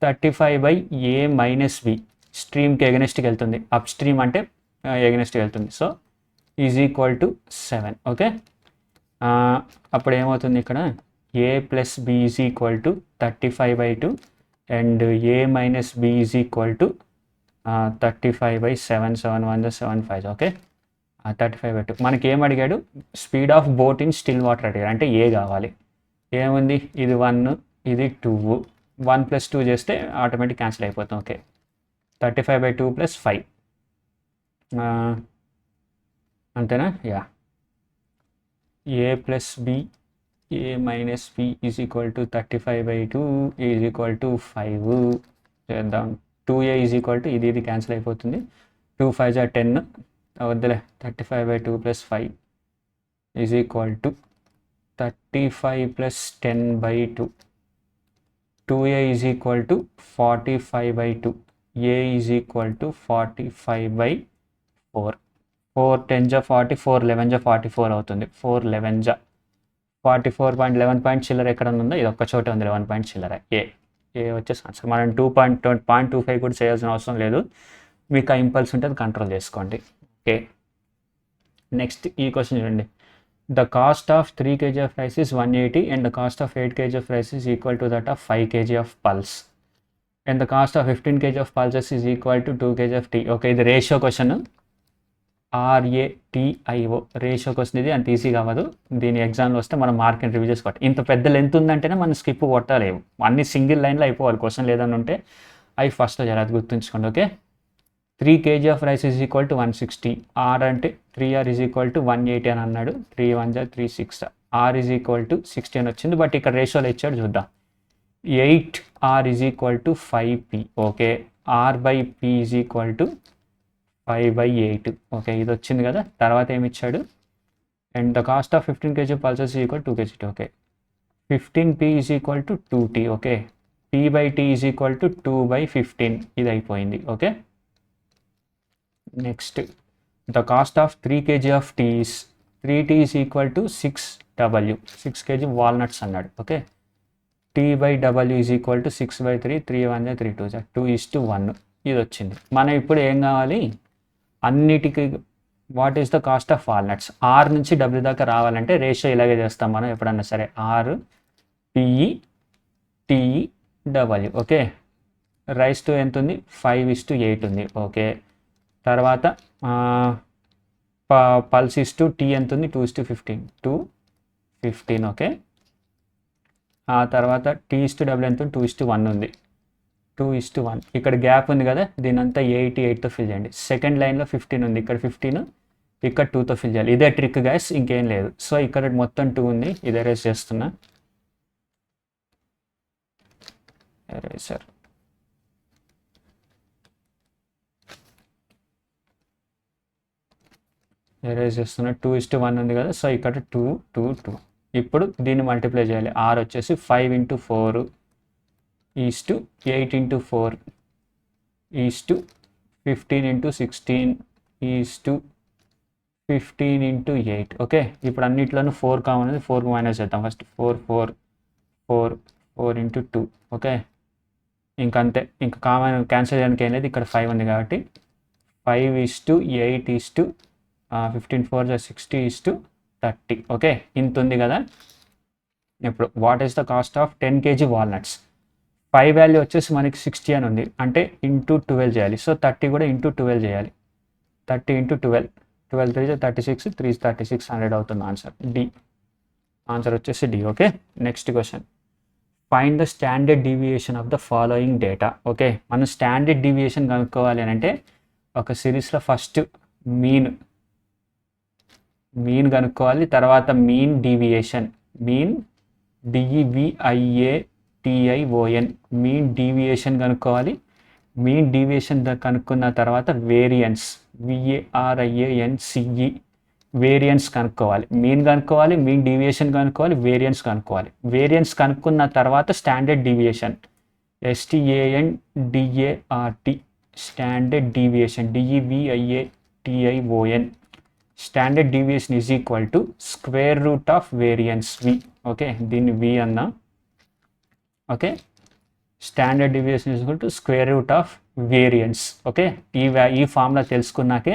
Speaker 1: 35/a - b స్ట్రీమ్కి ఎగనెస్ట్కి వెళ్తుంది, అప్ స్ట్రీమ్ అంటే ఎగనెస్ట్కి వెళ్తుంది. So is equal to 7. Okay, అప్పుడు ఏమవుతుంది ఇక్కడ? a + b is equal to 35/2 and a - b is equal to 35/7 7 1 7 5. Okay, 35/2. మనకి ఏం అడిగాడు? Speed of boat in still water అడిగాడు, అంటే ఏ కావాలి. ఏముంది? ఇది 1 ఇది 2, 1 + 2 చేస్తే ఆటోమేటిక్ క్యాన్సిల్ అయిపోతుంది. ఓకే, 35/2 + 5 అంతేనా? Yeah. a + b a - b is equal to 35/2 is equal to 5 చేద్దాం. 2a ఈజ్ ఈక్వల్ టు ఇది క్యాన్సిల్ అయిపోతుంది. 2 5 10 వద్దులే. 35/2 + 5 is equal to 35 + 10/2. 2a is equal to 45/2. a is equal to 45/4. 4 10 40, 4 11 44 అవుతుంది. 4 11 44.11 పాయింట్ చిల్లర ఎక్కడ ఉందో ఇది ఒక్క చోట ఉంది, 11 పాయింట్ చిల్లర. ఏ వచ్చేసి ఆన్సర్. మనం 2.25 కూడా చేయాల్సిన అవసరం లేదు, మీకు ఆ ఇంపల్స్ ఉంటే అది కంట్రోల్ చేసుకోండి. ఓకే, నెక్స్ట్ ఈ క్వశ్చన్ చూడండి. The cost of 3 kg of rice is 180 and the cost of 8 kg of rice is equal to that of 5 kg of pulse and the cost of 15 kg of pulses is equal to 2 kg of tea. Okay, ఇది ratio question, RATIO ratio question. ఇది అంత easy కావదు, దీని ఎగ్జామ్లో వస్తే మనం market review చేసుకోవాలి. ఇంత పెద్ద లెంత్ ఉందంటేనే మనం స్కిప్ కొట్టలేము, అన్ని సింగిల్ లైన్లో అయిపోవాలి. క్వశ్చన్ లేదని ఉంటే అవి ఫస్ట్లో జర గుర్తుంచుకోండి. Okay, 3 kg of rice is equal to 160. R అంటే 3R ఈజ్ ఈక్వల్ టు 180 అని అన్నాడు. 3 1 3 6 R ఈజ్ ఈక్వల్ టు 60 అని వచ్చింది. బట్ ఇక్కడ రేషియోలో ఇచ్చాడు, చూద్దాం. 8R is equal to 5P. Okay, R/P is equal to 5/8. Okay, ఇది వచ్చింది కదా. తర్వాత ఏమి ఇచ్చాడు, and the cost of 15 kg pulses is equal 2 kg. Okay, 15P is equal to 2T. Okay, P/T is equal to 2/15. ఇది అయిపోయింది. Okay, next the cost of 3 kg of teas 3T is equal to 6W. 6 kg walnuts అన్నాడు. Okay, T/W is equal to 6/3. 3 1 3 2 2:1. ఇది వచ్చింది. మనం ఇప్పుడు ఏం కావాలి, అన్నిటికీ what is the cost of walnuts. R నుంచి W దాకా రావాలంటే రేషియో ఇలాగే చేస్తాం మనం ఎప్పుడన్నా సరే. RPE/TW. ఓకే, రైస్ టు ఎంత ఉంది, 5:8 ఉంది. ఓకే, తర్వాత పల్స్ ఇస్టు టీ ఎంత ఉంది, 2:15. 2:15. ఓకే, ఆ తర్వాత T/W ఎంత ఉంది, 2:1 ఉంది. 2:1. ఇక్కడ గ్యాప్ ఉంది కదా, దీని అంతా 8తో ఫిల్ చేయండి. సెకండ్ లైన్లో 15 ఉంది, ఇక్కడ 15, ఇక్కడ 2తో ఫిల్ చేయాలి. ఇదే ట్రిక్ గైస్, ఇంకేం లేదు. సో ఇక్కడ మొత్తం 2 ఉంది, ఇది ఎరేజ్ చేస్తున్నా. ఎరేజర్, ఎరేజ్ చేస్తున్నా. 2:1 ఉంది కదా, సో ఇక్కడ 2 2 2. ఇప్పుడు దీన్ని మల్టిప్లై చేయాలి. R వచ్చేసి 5 × 4 ఈస్టు 8 × 4 ఈస్టు 15 × 16 ఈస్టు 15 × 8. ఓకే, ఇప్పుడు అన్నిట్లోనూ 4 కామన్ ఉంది, 4 మైనస్ చేద్దాం. ఫస్ట్ 4 4 4 4 × 2. ఓకే, ఇంకంతే, ఇంకా కామన్ క్యాన్సిల్ చేయడానికి ఏం లేదు. ఇక్కడ 5 ఉంది కాబట్టి 5:8 15 4 60 30. ఓకే, ఇంత ఉంది కదా. ఇప్పుడు what is the cost of 10 kg walnuts. 5 value వచ్చేసి మనకి 60 అని ఉంది, అంటే ఇంటూ 12 చేయాలి. సో 30 కూడా ఇంటూ 12 చేయాలి. 30 × 12, 12 3 36, 3 3600 అవుతుంది ఆన్సర్. డి, ఆన్సర్ వచ్చేసి D. Okay, next question. Find the standard deviation of the following data. Okay, మనం స్టాండర్డ్ డీవియేషన్ కనుక్కోవాలి అని అంటే ఒక సిరీస్లో ఫస్ట్ మీన్ కనుక్కోవాలి. తర్వాత mean deviation, mean DEVIATION, mean deviation కనుక్కోవాలి. మీన్ డీవియేషన్ కనుక్కున్న తర్వాత వేరియన్స్, VARIANCE, వేరియన్స్ కనుక్కోవాలి. మీన్ కనుక్కోవాలి, మీన్ డీవియేషన్ కనుక్కోవాలి, వేరియన్స్ కనుక్కోవాలి. వేరియన్స్ కనుక్కున్న తర్వాత standard deviation, STANDART, standard deviation, DEVIATION. Standard deviation is equal to square root of variance V. Okay, దీన్ని V అన్నా. Okay, standard deviation is equal to square root of variance. Okay, ఈ formula తెలుసుకున్నాకే,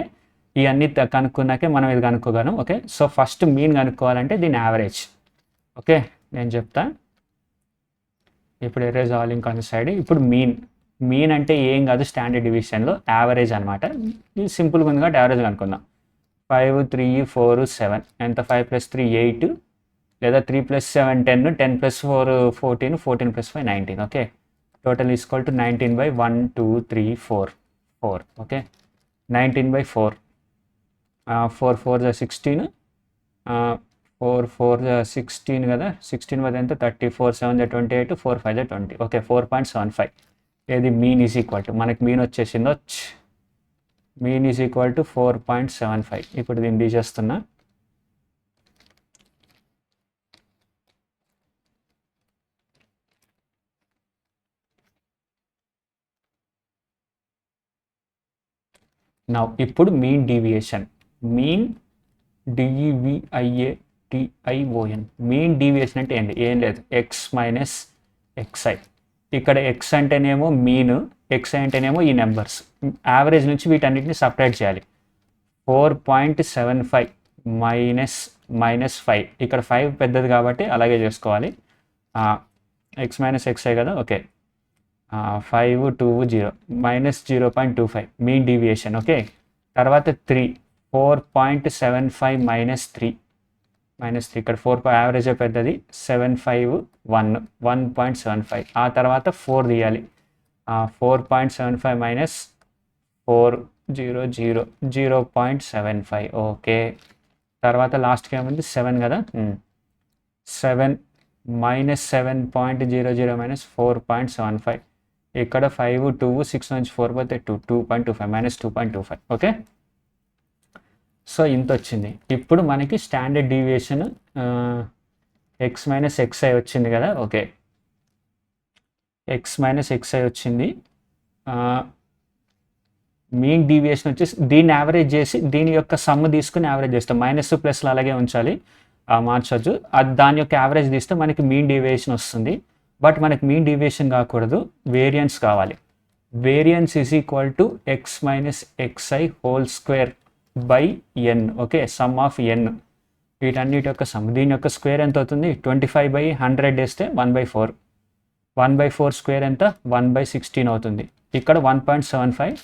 Speaker 1: ఇవన్నీ కనుక్కున్నాకే మనం ఇది కనుక్కోగలం. ఓకే, సో ఫస్ట్ మీన్ కనుక్కోవాలంటే దీని యావరేజ్. ఓకే, నేను చెప్తా. ఇప్పుడు erase all ink on side. ఇప్పుడు మీన్ అంటే ఏం కాదు, స్టాండర్డ్ డివిజన్లో యావరేజ్ అనమాట. ఇది సింపుల్గా ఉంది కాబట్టి యావరేజ్ కనుక్కుందాం. 5 3 4 7 ఎంత, 5 + 3 8, లేదా 3 + 7 10, 10 + 4 14, 14 + 5 19. Okay, total is equal to 19/1 2 3 4 4. Okay, 19/4, 4 4 16, 4 4 16 కదా. 16 వద్ద ఎంత, 30, 4 7 28, 4 5 20. ఓకే, 4.75. ఏది మీన్ ఈజ్ ఈక్వల్ టు, మనకి మీన్ వచ్చేసిందో, మీన్ ఈజ్ ఈక్వల్ టు 4.75. ఇప్పుడు దీన్ని తీసేస్తున్నా. నా ఇప్పుడు mean deviation, mean DEVIATION, mean deviation అంటే ఏంటి, ఏం లేదు, X - XI. ఇక్కడ ఎక్స్ అంటేనేమో మీన్, ఎక్స్ అంటేనేమో ఈ నెంబర్స్. యావరేజ్ నుంచి వీటన్నిటిని సపరేట్ చేయాలి. 4.75 -5. ఇక్కడ 5 పెద్దది కాబట్టి అలాగే చేసుకోవాలి. ఎక్స్ మైనస్ ఎక్సే కదా, ఓకే. 5 2 0 -0.25 mean deviation. ఓకే, తర్వాత 3 4.75 -3 ఇక్కడ 4 యావరేజ్ పెద్దది, 7.5 1.75. ఆ తర్వాత 4 తీయాలి. 4.75 -4 0 0 0.75. ఓకే, తర్వాత లాస్ట్కి ఏముంది 7 కదా, 7 -7.00 -4.75. ఇక్కడ 5 2 6 నుంచి 4 పోతే 2.25 -2.25. ఓకే, సో ఇంత వచ్చింది. ఇప్పుడు మనకి standard deviation X minus xi వచ్చింది కదా. ఓకే, ఎక్స్ మైనస్ ఎక్స్ఐ వచ్చింది. మీన్ డీవియేషన్ వచ్చేసి దీన్ని యావరేజ్ చేసి దీని యొక్క సమ్ తీసుకుని యావరేజ్ చేస్తాం. మైనస్ ప్లస్లు అలాగే ఉంచాలి, మార్చవచ్చు. అది దాని యొక్క యావరేజ్ తీస్తే మనకి మీన్ డీవియేషన్ వస్తుంది. బట్ మనకి మీన్ డీవియేషన్ కాకూడదు, వేరియన్స్ కావాలి. Variance is equal to x minus x i whole square by n. Okay, sum of n, వీటన్నిటి యొక్క సమ్. దీని యొక్క స్క్వేర్ ఎంత అవుతుంది? 25/100 వేస్తే 1/4. 1/4 స్క్వేర్ ఎంత? 1/16 అవుతుంది. ఇక్కడ 1.75.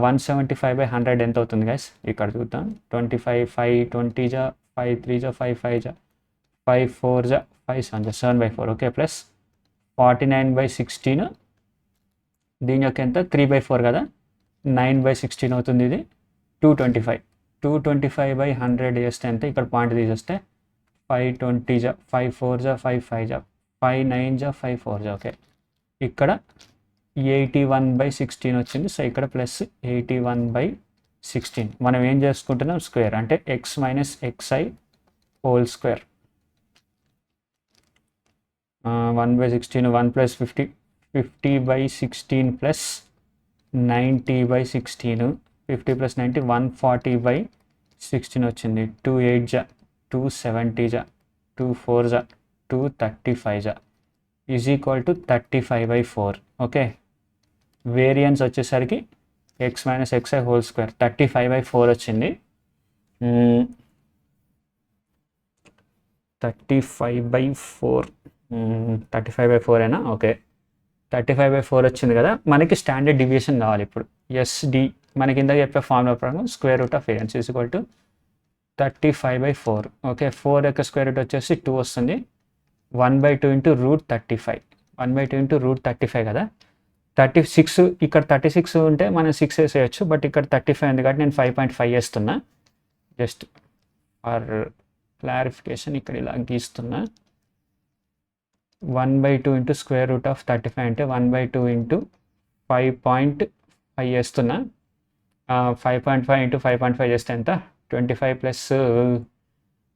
Speaker 1: 175/100 ఎంత అవుతుంది గైస్? ఇక్కడ చూద్దాం. 25 5 20 జా 5 3 జా 5 5 జా 5 4 జా 5 7 జా 7/4. Okay, plus 49/16. దీని యొక్క ఎంత? 3/4 కదా, 9/16 అవుతుంది. ఇది 225. 225/100 చేస్తే ఎంత? ఇక్కడ పాయింట్ తీసేస్తే 520 జా 5 4 జా 5 5 జా 5 9 జా 5 4 జా. ఓకే, ఇక్కడ 81/16 వచ్చింది. సో ఇక్కడ ప్లస్ 81/16. మనం ఏం చేసుకుంటున్నాం? స్క్వేర్, అంటే X minus x i whole square. 1/16 1 + 50 50/16 plus 90/16. 50 + 90 140/16 వచ్చింది. 2 8 జా 2 70 జా 2 4 జా 235 జా is equal to 35/4. Okay, variance వచ్చేసరికి x minus x i whole square 35/4 వచ్చింది. 35/4 35/4 అయినా. ఓకే, 35/4 వచ్చింది కదా. మనకి స్టాండర్డ్ డివియేషన్ కావాలి ఇప్పుడు. ఎస్డి మనకి ఇందాక చెప్పే ఫార్ములా ప్రకారం square root of variance is equal to 35/4. Okay, 4 యొక్క స్క్వేర్ రూట్ వచ్చేసి 2 వస్తుంది. 1/2 × √35. 1/2 × √35 కదా. 36 ఇక్కడ 36 ఉంటే మనం 6 వేసేయచ్చు. బట్ ఇక్కడ 35 ఉంది కాబట్టి నేను 5.5 వేస్తున్నా. జస్ట్ ఫర్ క్లారిఫికేషన్ ఇక్కడ ఇలా గీస్తున్నా. 1/2 × స్క్వేర్ రూట్ ఆఫ్ 35 అంటే 1/2 × 5.5 వేస్తున్నా. 5.5 × 5.5 చేస్తే ఎంత? 25 ప్లస్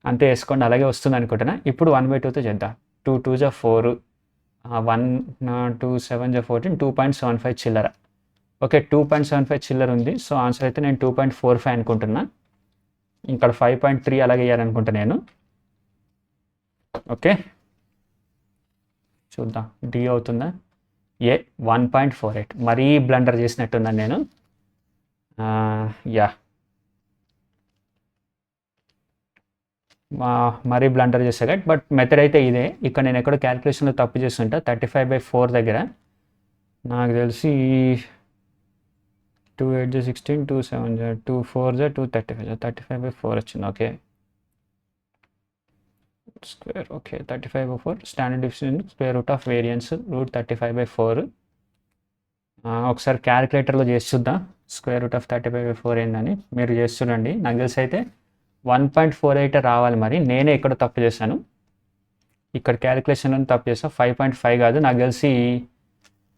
Speaker 1: అంతే వేసుకోండి, అలాగే వస్తుంది అనుకుంటున్నా. ఇప్పుడు 1/2తో చేద్దాం. 2 2 జా 4 1 2 7 జా 14 2.75 చిల్లర. ఓకే, 2.75 చిల్లర ఉంది. సో ఆన్సర్ అయితే నేను 2.45 అనుకుంటున్నా. ఇక్కడ 5.3 అలాగే వేయాలనుకుంటా నేను. ఓకే, చూద్దాం డి అవుతుందా. 1.48. మరీ బ్లండర్ చేసినట్టున్నాను నేను. యా, మరీ బ్లండర్ చేసా కాబట్టి. బట్ మెథడ్ అయితే ఇదే. ఇక్కడ నేను ఎక్కడో క్యాలిక్యులేషన్లో తప్పు చేస్తుంటా. 35/4 దగ్గర నాకు తెలిసి 2 8 జా 16 2 7 జా 2 4 జా 235 జా 35/4 వచ్చింది. Okay, square. Okay, 35/4 standard division square root of variance √35/4. ఒకసారి క్యాలిక్యులేటర్లో చేసి చూద్దాం స్క్వేర్ రూట్ ఆఫ్ 35/4 ఏందని. మీరు చేసి చూడండి. నాకు తెలిసి అయితే 1.48 రావాలి. మరి నేనే ఇక్కడ తప్పు చేశాను. ఇక్కడ క్యాలిక్యులేషన్లో తప్పు చేస్తాను. 5.5 కాదు, నాకు తెలిసి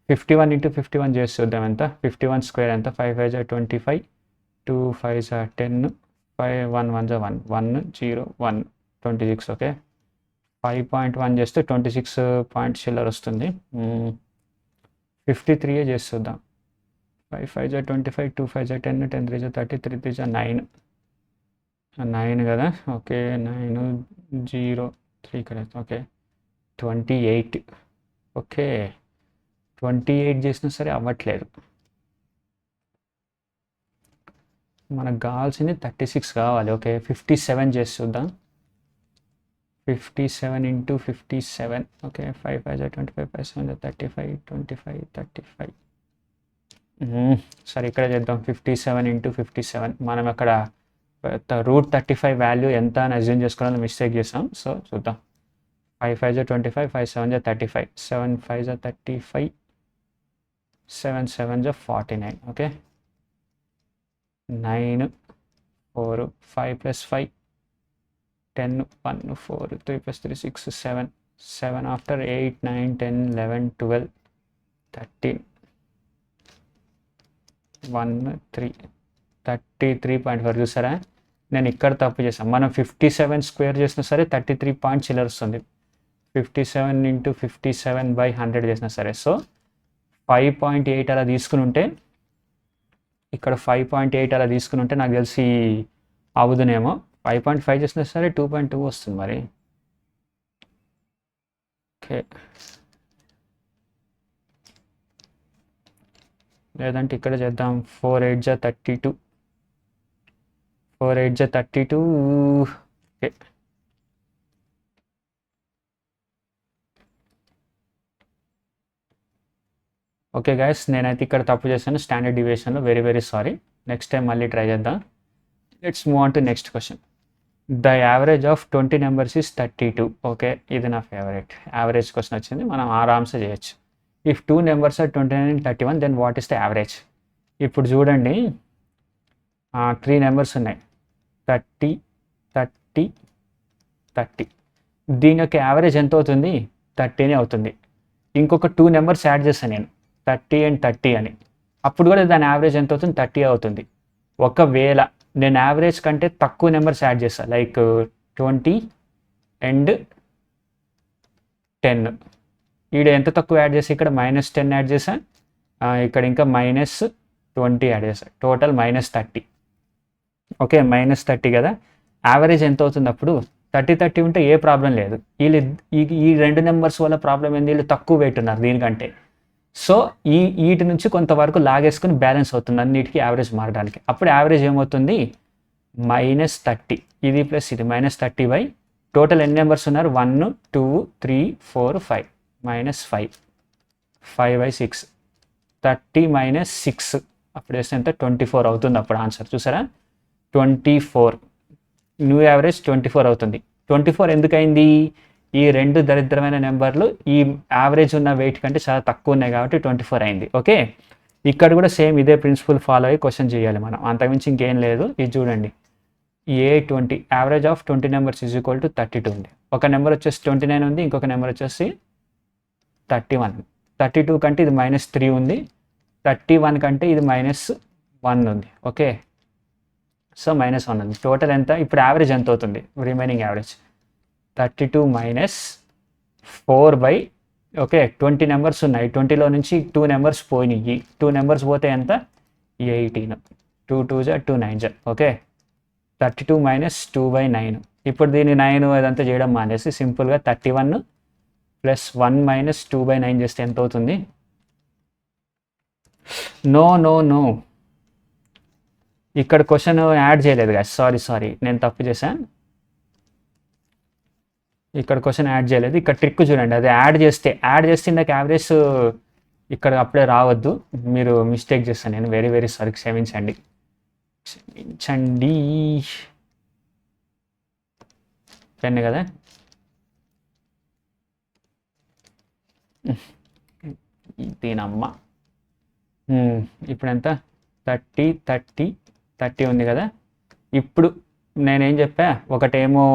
Speaker 1: 51 × 51 చేసి చూద్దాం ఎంత. 51 స్క్వేర్ ఎంత? 5 5 జా 25 2 5 జా 10 5 1 1 జా 1 1 0 1 26. ఓకే, 5.1 చేస్తే 26 పాయింట్ చిల్లర వస్తుంది. 53 చేసి చూద్దాం. 5 5 జా 25 2 5 జా 10 10 3 జా 30 3 3 జా 9 కదా. ఓకే, 9 0 3 ఇక్కడ. ఓకే, 28. ఓకే, 28 చేసినా సరే అవ్వట్లేదు. మనకు కావాల్సింది 36 కావాలి. ఓకే 57 చేసి చూద్దాం. 57 ఇంటూ 57. ఓకే 5 5 25 5 7 35 25 35. సరే ఇక్కడ చేద్దాం. 57 ఇంటూ 57. మనం అక్కడ √35 వాల్యూ ఎంత అని అజ్యూమ్ చేసుకోవాలని మిస్టేక్ చేసాం. సో చూద్దాం. 5 5 25 5 7 35 7 5 35 7 7 49. ఓకే 9 4 5 plus 5 10 1 4 3 plus 3 6 7 7 after 8 9 10 11 12 13 1 3 33.4 చూసారా, నేను ఇక్కడ తప్పు చేశాను. మనం 57 స్క్వేర్ చేసినా సరే 33 పాయింట్ చిల్లర వస్తుంది. 57 ఇంటూ 57/100 చేసినా సరే. సో 5.8 అలా తీసుకుని ఉంటే, ఇక్కడ 5.8 అలా తీసుకుని ఉంటే నాకు తెలిసి అవుదునేమో. 5.5 చేసినా సరే 2.2 వస్తుంది మరి. ఓకే లేదంటే ఇక్కడ చేద్దాం. 4 8 32 4 8 32. ఓకే ఓకే గైస్, నేనైతే ఇక్కడ తప్పు చేశాను స్టాండర్డ్ డివియేషన్లో. Very very sorry. Next time మళ్ళీ ట్రై చేద్దాం. Let's move on to next question. The average of 20 numbers is 32. Okay ఇది నా ఫేవరెట్. యావరేజ్ క్వశ్చన్ వచ్చింది, మనం ఆరామ్సే చేయొచ్చు. If 2 numbers are 29 and 31 then what is the average? ఇప్పుడు చూడండి, 3 నెంబర్స్ ఉన్నాయి, 30 30 30. దీని యొక్క యావరేజ్ ఎంత అవుతుంది? 30 అవుతుంది. ఇంకొక 2 నెంబర్స్ యాడ్ చేస్తాను నేను, 30 and 30 అని. అప్పుడు కూడా దాని యావరేజ్ ఎంత అవుతుంది? 30 అవుతుంది. ఒకవేళ నేను యావరేజ్ కంటే తక్కువ నెంబర్స్ యాడ్ చేస్తాను, లైక్ 20 and 10. ఈడ ఎంత తక్కువ యాడ్ చేసి ఇక్కడ -10 యాడ్ చేశాను, ఇక్కడ ఇంకా -20 యాడ్ చేశాను, టోటల్ -30. ఓకే -30 కదా. యావరేజ్ ఎంత అవుతుంది అప్పుడు? 30 30 ఉంటే ఏ ప్రాబ్లం లేదు. వీళ్ళు ఈ 2 నెంబర్స్ వల్ల ప్రాబ్లం ఏంది? వీళ్ళు తక్కువ వెయిట్ ఉన్నారు దీనికంటే. సో వీటి నుంచి కొంతవరకు లాగేసుకుని బ్యాలెన్స్ అవుతుంది అన్నిటికీ యావరేజ్ మారడానికి. అప్పుడు యావరేజ్ ఏమవుతుంది? -30. ఇది ప్లస్ ఇది -30 టోటల్ ఎన్ని నెంబర్స్ ఉన్నారు? 1 2 3 4 5 -5 5/6 30 - 6 అప్పుడు వేస్తే ఎంత? 24 అవుతుంది అప్పుడు ఆన్సర్. చూసారా 24. న్యూ యావరేజ్ 24 అవుతుంది. 24 ఎందుకైంది? ఈ 2 దరిద్రమైన నెంబర్లు ఈ యావరేజ్ ఉన్న వెయిట్ కంటే చాలా తక్కువ ఉన్నాయి కాబట్టి 24 అయింది. ఓకే ఇక్కడ కూడా సేమ్ ఇదే ప్రిన్సిపల్ ఫాలో అయ్యి క్వశ్చన్ చేయాలి మనం, అంతకుమించి ఇంకేం లేదు. ఇది చూడండి, A20 average of 20 numbers is equal to 32 ఉంది. ఒక నెంబర్ వచ్చేసి 29 ఉంది, ఇంకొక నెంబర్ వచ్చేసి 31. 32 కంటే ఇది -3 ఉంది, 31 కంటే ఇది -1 ఉంది. ఓకే సో -1 ఉంది. టోటల్ ఎంత? ఇప్పుడు యావరేజ్ ఎంత అవుతుంది? రిమైనింగ్ యావరేజ్ 32 - 4 ఓకే 20 నెంబర్స్ ఉన్నాయి, 20లో నుంచి 2 నెంబర్స్ పోయినాయి. 2 నెంబర్స్ పోతే ఎంత? 18. 2 2 2 9. ఓకే 32 - 2/9. ఇప్పుడు దీన్ని 9 అదంతా చేయడం మానేసి సింపుల్గా 31 + 1 - 2/9 చేస్తే ఎంత అవుతుంది? నో నో నో, ఇక్కడ క్వశ్చన్ యాడ్ చేయలేదు కదా. సారీ నేను తప్పు చేశాను. ఇక్కడ క్వశ్చన్ యాడ్ చేయలేదు. ఇక్కడ ట్రిక్ చూడండి, అది యాడ్ చేస్తే ఇందాక యావరేజ్ ఇక్కడ అప్పుడే రావద్దు. మీరు మిస్టేక్ చేస్తాను నేను. వెరీ వెరీ సారీ, క్షమించండి. 10 కదా. దీనమ్మ. ఇప్పుడు ఎంత? 30 30 30 ఉంది కదా. ఇప్పుడు నేనేం చెప్పా, ఒకటేమో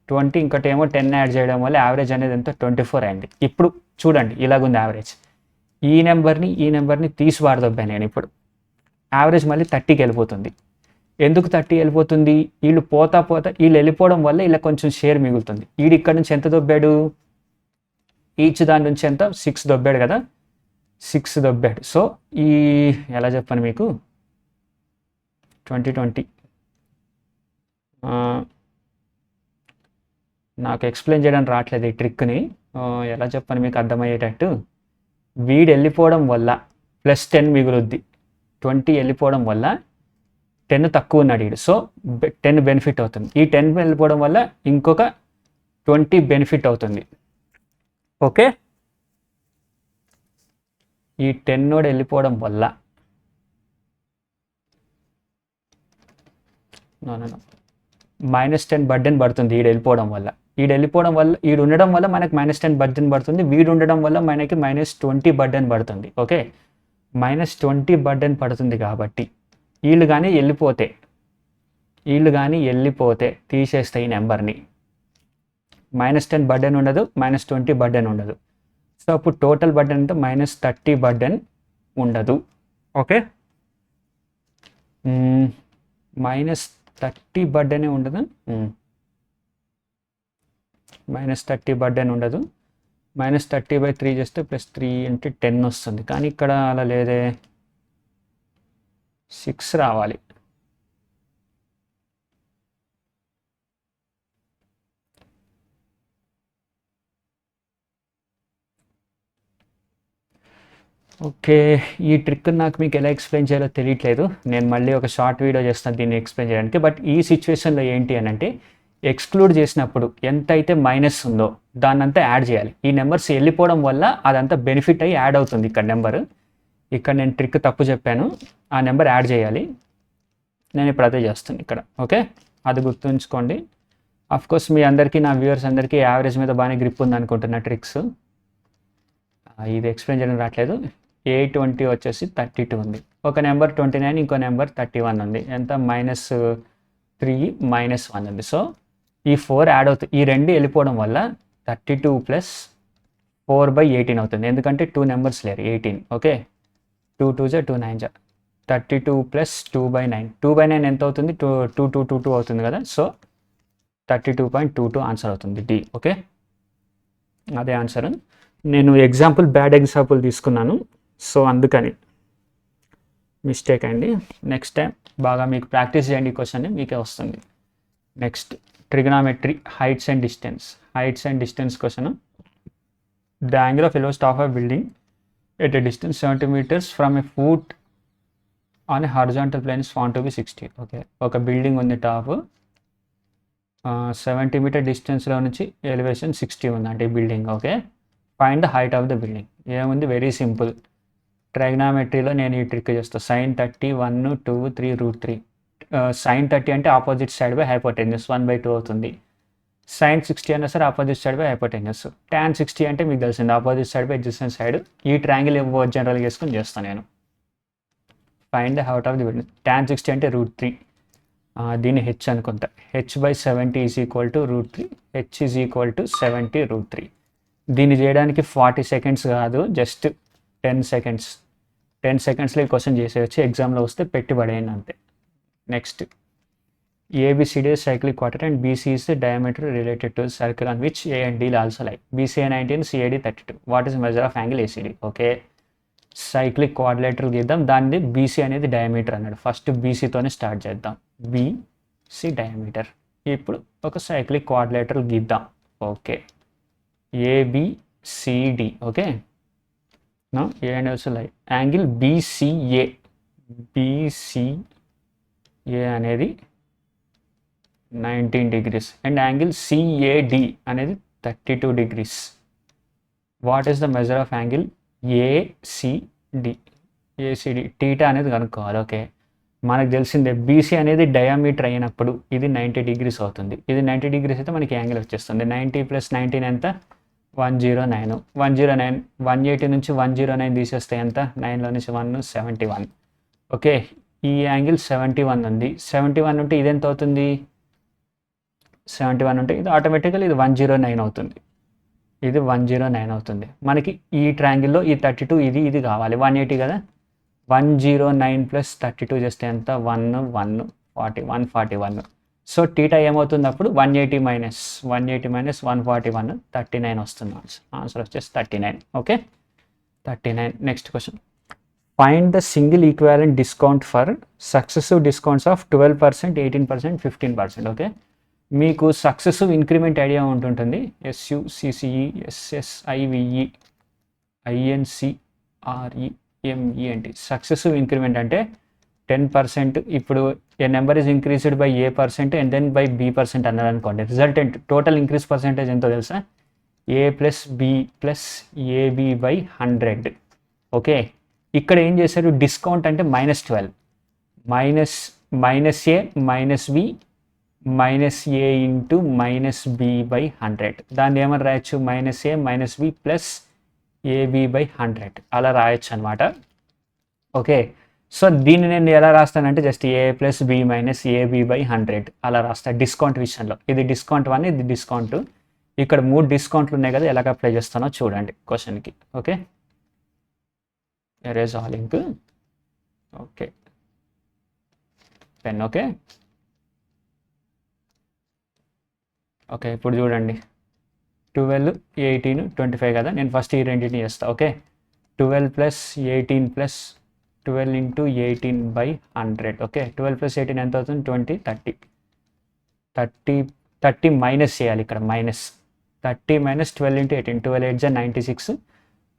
Speaker 1: 20 ఇంకోటేమో 10 యాడ్ చేయడం వల్ల యావరేజ్ అనేది ఎంత? 24 అయింది. ఇప్పుడు చూడండి ఇలాగుంది యావరేజ్. ఈ నెంబర్ని తీసి వాడదొబ్బా నేను. ఇప్పుడు యావరేజ్ మళ్ళీ 30కి వెళ్ళిపోతుంది. ఎందుకు 30 వెళ్ళిపోతుంది? వీళ్ళు వీళ్ళు వెళ్ళిపోవడం వల్ల ఇలా కొంచెం షేర్ మిగులుతుంది. వీడు ఇక్కడ నుంచి ఎంత దొబ్బాడు? ఈచ్ దాని నుంచి ఎంత? 6 దొబ్బాడు కదా, 6 దొబ్బాడు. సో ఈ ఎలా చెప్పాను మీకు, 2020 నాకు ఎక్స్ప్లెయిన్ చేయడానికి రావట్లేదు ఈ ట్రిక్ని. ఎలా చెప్పాను మీకు అర్థమయ్యేటట్టు. వీడు వెళ్ళిపోవడం వల్ల +10 మిగులుద్ది. 20 వెళ్ళిపోవడం వల్ల 10 తక్కువ ఉన్నాడు వీడు. సో 10 బెనిఫిట్ అవుతుంది. ఈ 10 వెళ్ళిపోవడం వల్ల ఇంకొక 20 బెనిఫిట్ అవుతుంది. ఓకే, ఈ 10 నోడ్ వెళ్ళిపోవడం వల్ల -10 బర్డెన్ పడుతుంది. వీడు వెళ్ళిపోవడం వల్ల వీడు ఉండడం వల్ల మనకి -10 బర్డెన్ పడుతుంది. వీడు ఉండడం వల్ల మనకి -20 బర్డెన్ పడుతుంది. ఓకే, -20 బర్డెన్ పడుతుంది కాబట్టి వీళ్ళు కానీ వెళ్ళిపోతే తీసేస్తే ఈ నెంబర్ని -10 బర్డెన్ ఉండదు, -20 బర్డెన్ ఉండదు. సో అప్పుడు టోటల్ బర్డెన్ అంటే -30 బర్డెన్ ఉండదు. ఓకే, -30 బర్డెనే ఉండదు, -30 బర్డెన్ ఉండదు. -30/3 చేస్తే +3 × 10 వస్తుంది. కానీ ఇక్కడ అలా లేదే, 6 రావాలి. ఓకే, ఈ ట్రిక్ నాకు మీకు ఎలా ఎక్స్ప్లెయిన్ చేయాలో తెలియట్లేదు. నేను మళ్ళీ ఒక షార్ట్ వీడియో చేస్తాను దీన్ని ఎక్స్ప్లెయిన్ చేయడానికి. బట్ ఈ సిచ్యువేషన్లో ఏంటి అని అంటే, ఎక్స్క్లూడ్ చేసినప్పుడు ఎంత అయితే మైనస్ ఉందో దాన్నంతా యాడ్ చేయాలి. ఈ నెంబర్స్ వెళ్ళిపోవడం వల్ల అదంతా బెనిఫిట్ అయ్యి యాడ్ అవుతుంది. ఇక్కడ నెంబర్, ఇక్కడ నేను ట్రిక్ తప్పు చెప్పాను, ఆ నెంబర్ యాడ్ చేయాలి. నేను ఇప్పుడు అదే చేస్తాను ఇక్కడ. ఓకే, అది గుర్తుంచుకోండి. కోర్స్ మీ అందరికీ, నా వ్యూవర్స్ అందరికీ యావరేజ్ మీద బాగానే గ్రిప్ ఉంది అనుకుంటున్నా ట్రిక్స్. ఇది ఎక్స్ప్లెయిన్ చేయడం రావట్లేదు. A20 వచ్చేసి 32 ఉంది. ఒక నెంబర్ 29, ఇంకో నెంబర్ 31 ఉంది. ఎంత -3 -1 ఉంది. సో ఈ 4 యాడ్ అవుతుంది. ఈ 2 వెళ్ళిపోవడం వల్ల 32 + 4/18 అవుతుంది. ఎందుకంటే 2 నెంబర్స్ లేరు, 18. ఓకే, 2 2 2 9 32 + 2/9. 2/9 ఎంత అవుతుంది? 2222 అవుతుంది కదా. సో 32.22 ఆన్సర్ అవుతుంది, డి. ఓకే, అదే ఆన్సర్. నేను బ్యాడ్ ఎగ్జాంపుల్ తీసుకున్నాను, సో అందుకని మిస్టేక్ అయింది. నెక్స్ట్ టైం బాగా మీకు ప్రాక్టీస్ చేయండి, క్వశ్చన్ మీకే వస్తుంది. Next trigonometry, heights and distance question. The angle of elevation of a building at a distance 70 meters from a foot on a horizontal plane is found to be 60. Okay, ఒక building ఉంది, top 70 meter డిస్టెన్స్లో నుంచి elevation 60 ఉందంటే ఈ building. Okay, find the height of the building. ఏముంది, very simple. ట్రైగ్నామెట్రీలో నేను ఈ trick చేస్తాను. sin 30 1 2 3 √3. sin 30 అంటే ఆపోజిట్ సైడ్ బై హైపోటెన్యూస్ 1/2 అవుతుంది. sin 60 అన్నా సరే opposite side by hypotenuse. tan 60 అంటే మీకు తెలిసింది, opposite side by adjacent side. ఈ ట్రయాంగిల్ జనరల్గా వేసుకొని చేస్తాను నేను. Find the height of the building. tan 60 అంటే √3. దీన్ని h అనుకుంటా. h/70 = √3. h = 70 √3. దీన్ని చేయడానికి 40 seconds కాదు, జస్ట్ 10 seconds. 10 secondsలో ఈ క్వశ్చన్ చేసేయచ్చు. ఎగ్జామ్లో వస్తే పెట్టి పడేయండి అంతే. Next, ABCD is cyclic quadrant and BC is the diameter related to the circle on which A and D also lie. BCA 19, CAD 32. What is the measure of angle ACD? Okay, cyclic quadrilateral గీద్దాం. దాన్ని BC అనేది diameter అన్నాడు. First BCతోనే start చేద్దాం. BC diameter. ఇప్పుడు ఒక cyclic quadrilateral గీద్దాం. Okay, ABCD. Okay, A and also లై. Angle BCA అనేది 19 degrees అండ్ యాంగిల్ CAD అనేది 32 degrees. What is the measure of angle ACD? Theta అనేది కనుక్కోవాలి. ఓకే, మనకు తెలిసిందే BC అనేది డయామీటర్ అయినప్పుడు ఇది 90 degrees అవుతుంది. ఇది 90 degrees అయితే మనకి యాంగిల్ వచ్చేస్తుంది. 90 + 19 ఎంత? 109. 180 నుంచి 109 తీసేస్తే ఎంత? 9లో నుంచి 1 71. ఓకే, ఈ యాంగిల్ 71 ఉంది. 71 ఉంటే ఇది ఎంత అవుతుంది? 71 ఉంటే ఇది ఆటోమేటిక్గా ఇది 109 అవుతుంది. ఇది 109 అవుతుంది. మనకి ఈ ట్రయాంగిల్లో ఈ 32 ఇది కావాలి. 180 కదా. 109 + 32 చేస్తే ఎంత? 141. సో టీటా ఏమవుతుంది అప్పుడు? 180 - 141 39 వస్తుంది. ఆన్సర్ వచ్చేసి 39. Okay, 39. Next question. Find the single equivalent discount for successive discounts of 12%, 18%, 15%. Okay, మీకు సక్సెసివ్ ఇంక్రిమెంట్ ఐడియా ఉంటుంటుంది. SUCCE, SSIVE, INC, REME ఏంటి సక్సెసివ్ ఇంక్రిమెంట్ అంటే 10%. ఇప్పుడు a number is increased by A% and then by B% అన్నారు అనుకోండి, resultant total increase percentage ఎంతో తెలుసా? A plus B plus AB by 100. Okay, ఇక్కడ ఏం చేశారు, డిస్కౌంట్ అంటే -12 minus A minus B minus A into minus B by 100. దాన్ని ఏమని రాయొచ్చు, -A minus B plus AB by 100 అలా రాయొచ్చు అనమాట. ఓకే, సో దీన్ని నేను ఎలా రాస్తానంటే just A plus B minus AB by 100 అలా రాస్తాను డిస్కౌంట్ విషయంలో. ఇది డిస్కౌంట్ 1, ఇది డిస్కౌంట్ 2. ఇక్కడ 3 డిస్కౌంట్లు ఉన్నాయి కదా, ఎలాగ అప్లై చేస్తానో చూడండి క్వశ్చన్కి. Okay, erase all ink. Okay, pen. Okay okay ఇప్పుడు చూడండి 12, 18, 25 కదా, నేను ఫస్ట్ ఈ రెండింటిని చేస్తాను. Okay, 12 plus 18 plus 12 into 18 by 100. Okay, 12 plus 18 ఎంత అవుతుంది, 20, 30 మైనస్ చేయాలి ఇక్కడ, మైనస్ 30 మైనస్ 12 ఇంటూ 18, 12 8 96,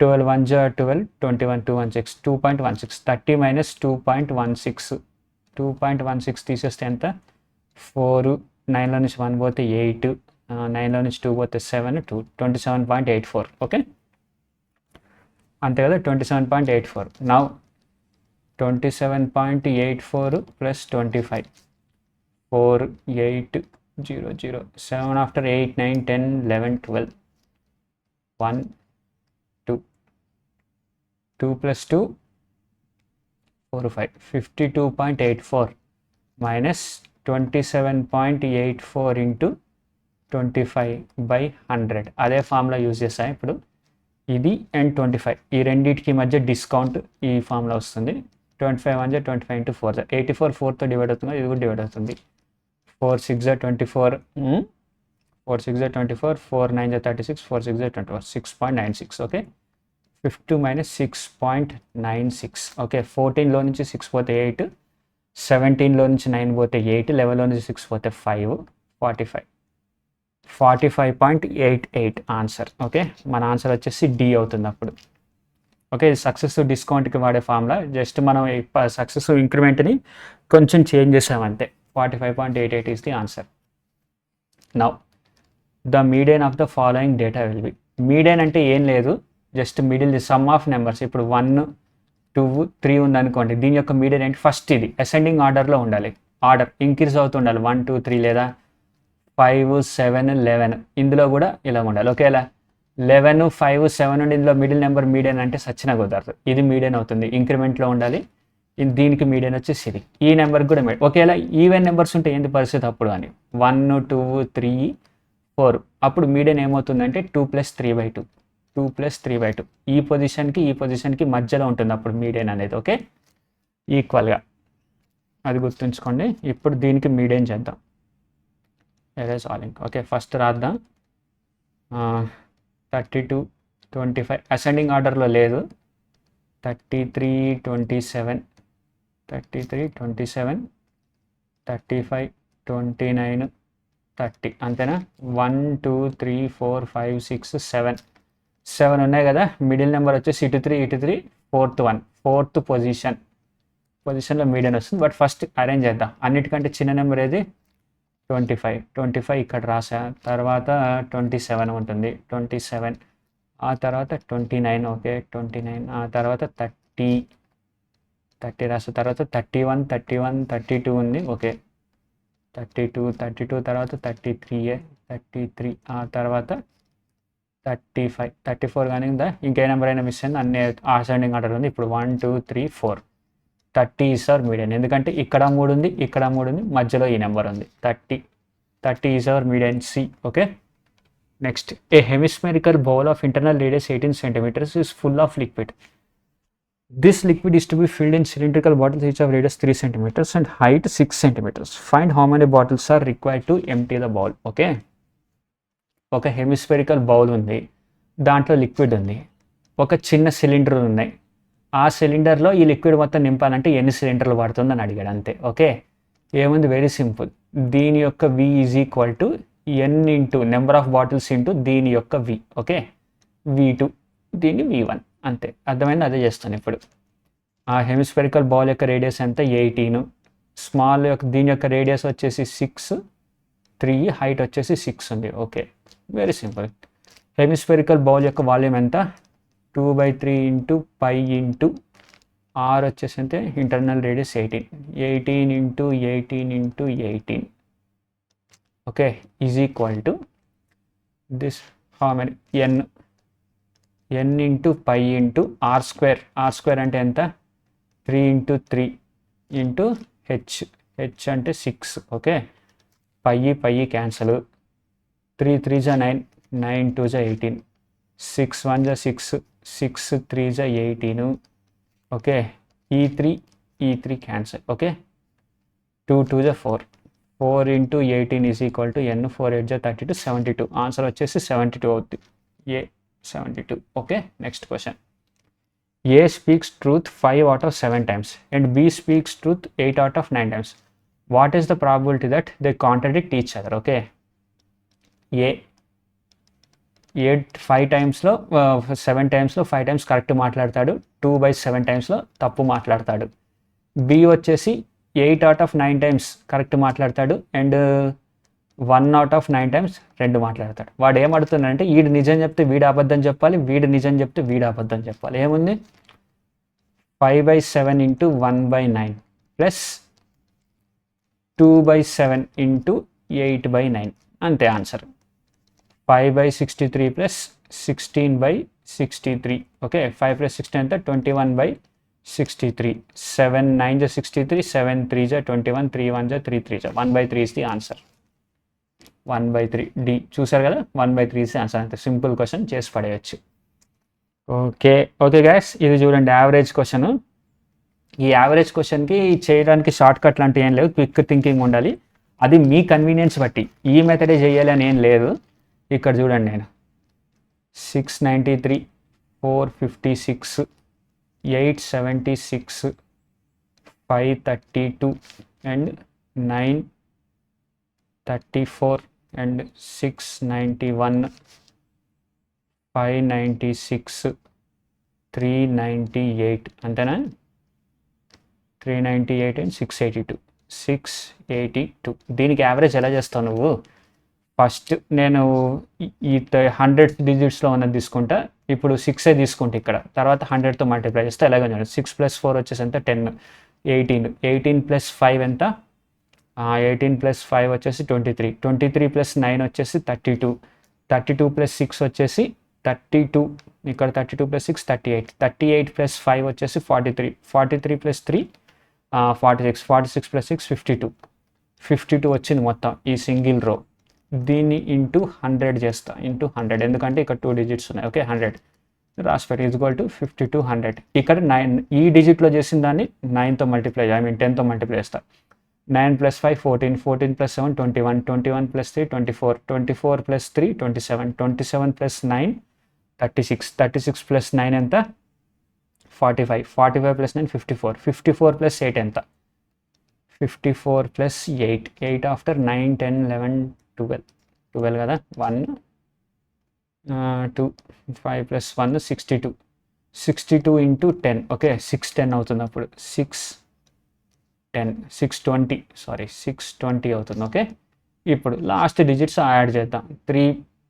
Speaker 1: 12 1 12, 21 216, 2.16. 30 మైనస్ 2.16, 2.16 తీసేస్తే ఎంత, 4, 9లో నుంచి 1 పోతే 8, 9లో నుంచి 2 పోతే 7, 27.84. ఓకే, అంతే కదా, 27.84. Now 27.84 plus 25, 4, 8, 0, 0, 7 after 8, 9, 10, 11, 12, 1, 2, 2 plus 2, 4, 5, 52.84 minus 27.84 into 25 by 100. అదే ఫార్ములా యూజ్ చేస్తాను ఇప్పుడు. ఇది అండ్ 25 ఈ రెండింటికి మధ్య డిస్కౌంట్ ఈ ఫార్ములా వస్తుంది. 25 1 25 into 4, 84 4తో డివైడ్ అవుతుంది, ఇది కూడా డివైడ్ అవుతుంది. 4 6 24, 4 6 24, 4 9 36, 4 6 24, 6.96. Okay, 52 minus 6.96. ఓకే, 14లో నుంచి 6 పోతే 8, 17లో నుంచి 9 పోతే 8, 11లో నుంచి 6 పోతే 5, 45, 45.88 ఆన్సర్. ఓకే, మన ఆన్సర్ వచ్చేసి డి అవుతుంది అప్పుడు. ఓకే, ఇది సక్సెసివ్ డిస్కౌంట్కి వాడే ఫార్ములా. జస్ట్ మనం సక్సెసివ్ ఇంక్రిమెంట్ని కొంచెం చేంజ్ చేసామంతే. 45.88 is the answer. Now the median of the following data will be. Median అంటే ఏం లేదు, just middle the sum of numbers. ఇప్పుడు 1 2 3 ఉందనుకోండి, దీని యొక్క మీడియన్ ఏంటి, ఫస్ట్ ఇది అసెండింగ్ ఆర్డర్లో ఉండాలి, ఆర్డర్ ఇంక్రీజ్ అవుతుండాలి, 1 2 3 లేదా 5 7 11 ఇందులో కూడా ఇలా ఉండాలి. ఓకేలా 11 5 7 ఉండి ఇందులో మిడిల్ నెంబర్ మీడియన్ అంటే సచ్చిన కుదరదు, ఇది మీడియన్ అవుతుంది, ఇంక్రిమెంట్లో ఉండాలి. దీనికి మీడియన్ వచ్చేసి ఇది, ఈ నెంబర్కి కూడా మీడియన్. ఒకేలా ఈవెన్ నెంబర్స్ ఉంటే ఏంటి పరిస్థితి అప్పుడు అని, 1 2 3 4 అప్పుడు మీడియన్ ఏమవుతుందంటే 2 + 3/2, 2 + 3/2 ఈ పొజిషన్కి మధ్యలో ఉంటుంది అప్పుడు మీడియన్ అనేది. ఓకే, ఈక్వల్గా అది గుర్తుంచుకోండి. ఇప్పుడు దీనికి మీడియన్ చేద్దాం, erase all ink. Okay, first రాద్దాం. 32 25 అసెండింగ్ ఆర్డర్లో లేదు, 33 27, 33 27, 35 29 30 అంతేనా. 1 2 3 4 5 6 7 ఉన్నాయి కదా, మిడిల్ నెంబర్ వచ్చేసి ఇటు 3 4th 1 4th పొజిషన్లో మీడియన్ వస్తుంది. బట్ ఫస్ట్ అరేంజ్ చేద్దాం. అన్నిటికంటే చిన్న నెంబర్ ఏది, 25 ఇక్కడ రాసా. తర్వాత 27 ఉంటుంది, 27 ఆ తర్వాత 29. ఓకే 29 ఆ తర్వాత 30 రాసా. తర్వాత 31 32 ఉంది. ఓకే 32 తర్వాత 33 ఆ తర్వాత 35 34 కానీ ఉందా, ఇంకే నెంబర్ అయినా మిస్ అయింది, అన్ని అసెండింగ్ ఆర్డర్ ఉంది. ఇప్పుడు 1 2 3 4 30 ఈజ్ అవర్ మీడియన్, ఎందుకంటే ఇక్కడ 3 ఉంది, ఇక్కడ 3 ఉంది, మధ్యలో ఈ నెంబర్ ఉంది. 30 is our median C. Okay, next a hemispherical bowl of internal radius 18 centimeters is full of liquid. This liquid is to be filled in cylindrical bottles each of radius 3 centimeters and height 6 centimeters. Find how many bottles are required to empty the bowl. Okay, ఒక hemispherical bowl ఉంది, దాంట్లో liquid ఉంది, ఒక చిన్న cylinder ఉన్నాయి. ఆ సిలిండర్లో ఈ liquid మొత్తం నింపాలంటే ఎన్ని సిలిండర్లు పడుతుందని అడిగాడు అంతే. ఓకే, ఏముంది, వెరీ సింపుల్. దీని యొక్క V is equal to n into number of bottles into దీని యొక్క V. ఓకే, V2 దీన్ని V1 అంతే, అర్థమైంది, అదే చేస్తాను ఇప్పుడు. ఆ హెమిస్పెరికల్ బాల్ యొక్క రేడియస్ ఎంత 18, స్మాల్ యొక్క దీని యొక్క రేడియస్ వచ్చేసి 6, 3, హైట్ వచ్చేసి 6 ఉంది. Okay, very simple. Hemispherical ball యొక్క వాల్యూమ్ ఎంత 2/3 ఇంటూ పై ఇంటూ ఆర్ వచ్చేసి అంటే internal radius 18 into 18 into 18. Okay, is equal to this how many N into pi into R square అంటే ఎంత 3 ఇంటూ 3 ఇంటూ హెచ్ అంటే 6. Okay, పై cancel, 3 3 జా 9, 9 2 జా 18, 6 1 జా 6, 6 3 జా 18. ఓకే, ఈ 3 క్యాన్సల్. ఓకే, 2 2 జా 4, 4 ఇంటూ 18 ఈజ్ ఈక్వల్ టు ఎన్, 4 8 జా 32, 72. ఆన్సర్ వచ్చేసి 72 అవుతుంది, ఏ 72. Okay, next question. A speaks truth 5 out of 7 times and B speaks truth 8 out of 9 times. What is the probability that they contradict each other? Okay, A 5 టైమ్స్లో 7 టైమ్స్లో 5 times correct మాట్లాడతాడు, 2/7 టైమ్స్లో తప్పు మాట్లాడతాడు. B వచ్చేసి 8 out of 9 times correct మాట్లాడతాడు and 1 out of 9 times రెండు మాట్లాడతాడు. వాడు ఏమడుతున్నాడంటే వీడు నిజం చెప్తే వీడు అబద్ధం చెప్పాలి, వీడు నిజం చెప్తే వీడు అబద్ధం చెప్పాలి. ఏముంది 5/7 ఇంటూ 1/9 ప్లస్ 2/7 ఇంటూ 8/9, అంతే ఆన్సర్. 5/63 ప్లస్ 16/63. ఓకే, 5 + 16 అంటే 21/63. 7 9 జా 63, 7 3 జా 21, 3 1 జా 3 3 జా 1/3 ఇస్ ది ఆన్సర్. 1/3 డి. చూసారు కదా, 1/3 ఇస్ ది ఆన్సర్. అంతే సింపుల్ క్వశ్చన్, చేసి పడేయచ్చు. ఓకే గైస్, ఇది చూడండి యావరేజ్ క్వశ్చన్. ఈ యావరేజ్ క్వశ్చన్కి చేయడానికి షార్ట్ కట్ లాంటివి ఏం లేవు, క్విక్ థింకింగ్ ఉండాలి. అది మీ కన్వీనియన్స్ బట్టి ఈ మెథడే చేయాలి అని ఏం లేదు. ఇక్కడ చూడండి, నేను 693, 456, 876, 532 అండ్ 934 అండ్ 691, 596, 398, అంతేనా? 398 అండ్ 682. దీనికి యావరేజ్ ఎలా చేస్తావు నువ్వు? ఫస్ట్ నేను ఈ 100 డిజిట్స్లో ఉన్నది తీసుకుంటా. ఇప్పుడు 6 తీసుకుంటా ఇక్కడ, తర్వాత 100తో మల్టిప్లై చేస్తే ఎలాగో 6 + 4 వచ్చేసి ఎంత 10, 18 + 5 ఎంత 18 + 5 వచ్చేసి 23, 23 + 9 వచ్చేసి 32, 32 + 6 వచ్చేసి 32, ఇక్కడ 32 + 6 38, 38 + 5 వచ్చేసి 43, 43 + 3 46, 46 + 6 52 వచ్చింది మొత్తం ఈ సింగిల్ రో. దీన్ని ఇంటూ 100 చేస్తా, ఇంటూ 100, ఎందుకంటే ఇక్కడ 2 డిజిట్స్ ఉన్నాయి. ఓకే, 100 రాసిపెట్టి ఈజ్వల్ టు 52 100. ఇక్కడ 9 ఈ డిజిట్లో చేసిన దాన్ని 9తో మల్టిప్లై, 10తో మల్టిప్లై చేస్తా. 9 + 5 14, 14 + 7 21, 21 + 3 24, 24 + 3 27, 27 + 9 36, 36 + 9 ఎంత 45, 45 + 9 54, 54 + 8 ఎంత 54 + 8, 8 ఆఫ్టర్ 9 10 11 12 కదా, 1 2 5 + 1 62, 62 ఇంటూ 10. ఓకే, 610 అవుతుంది. అప్పుడు 620 అవుతుంది. ఓకే, ఇప్పుడు లాస్ట్ డిజిట్స్ యాడ్ చేద్దాం. 3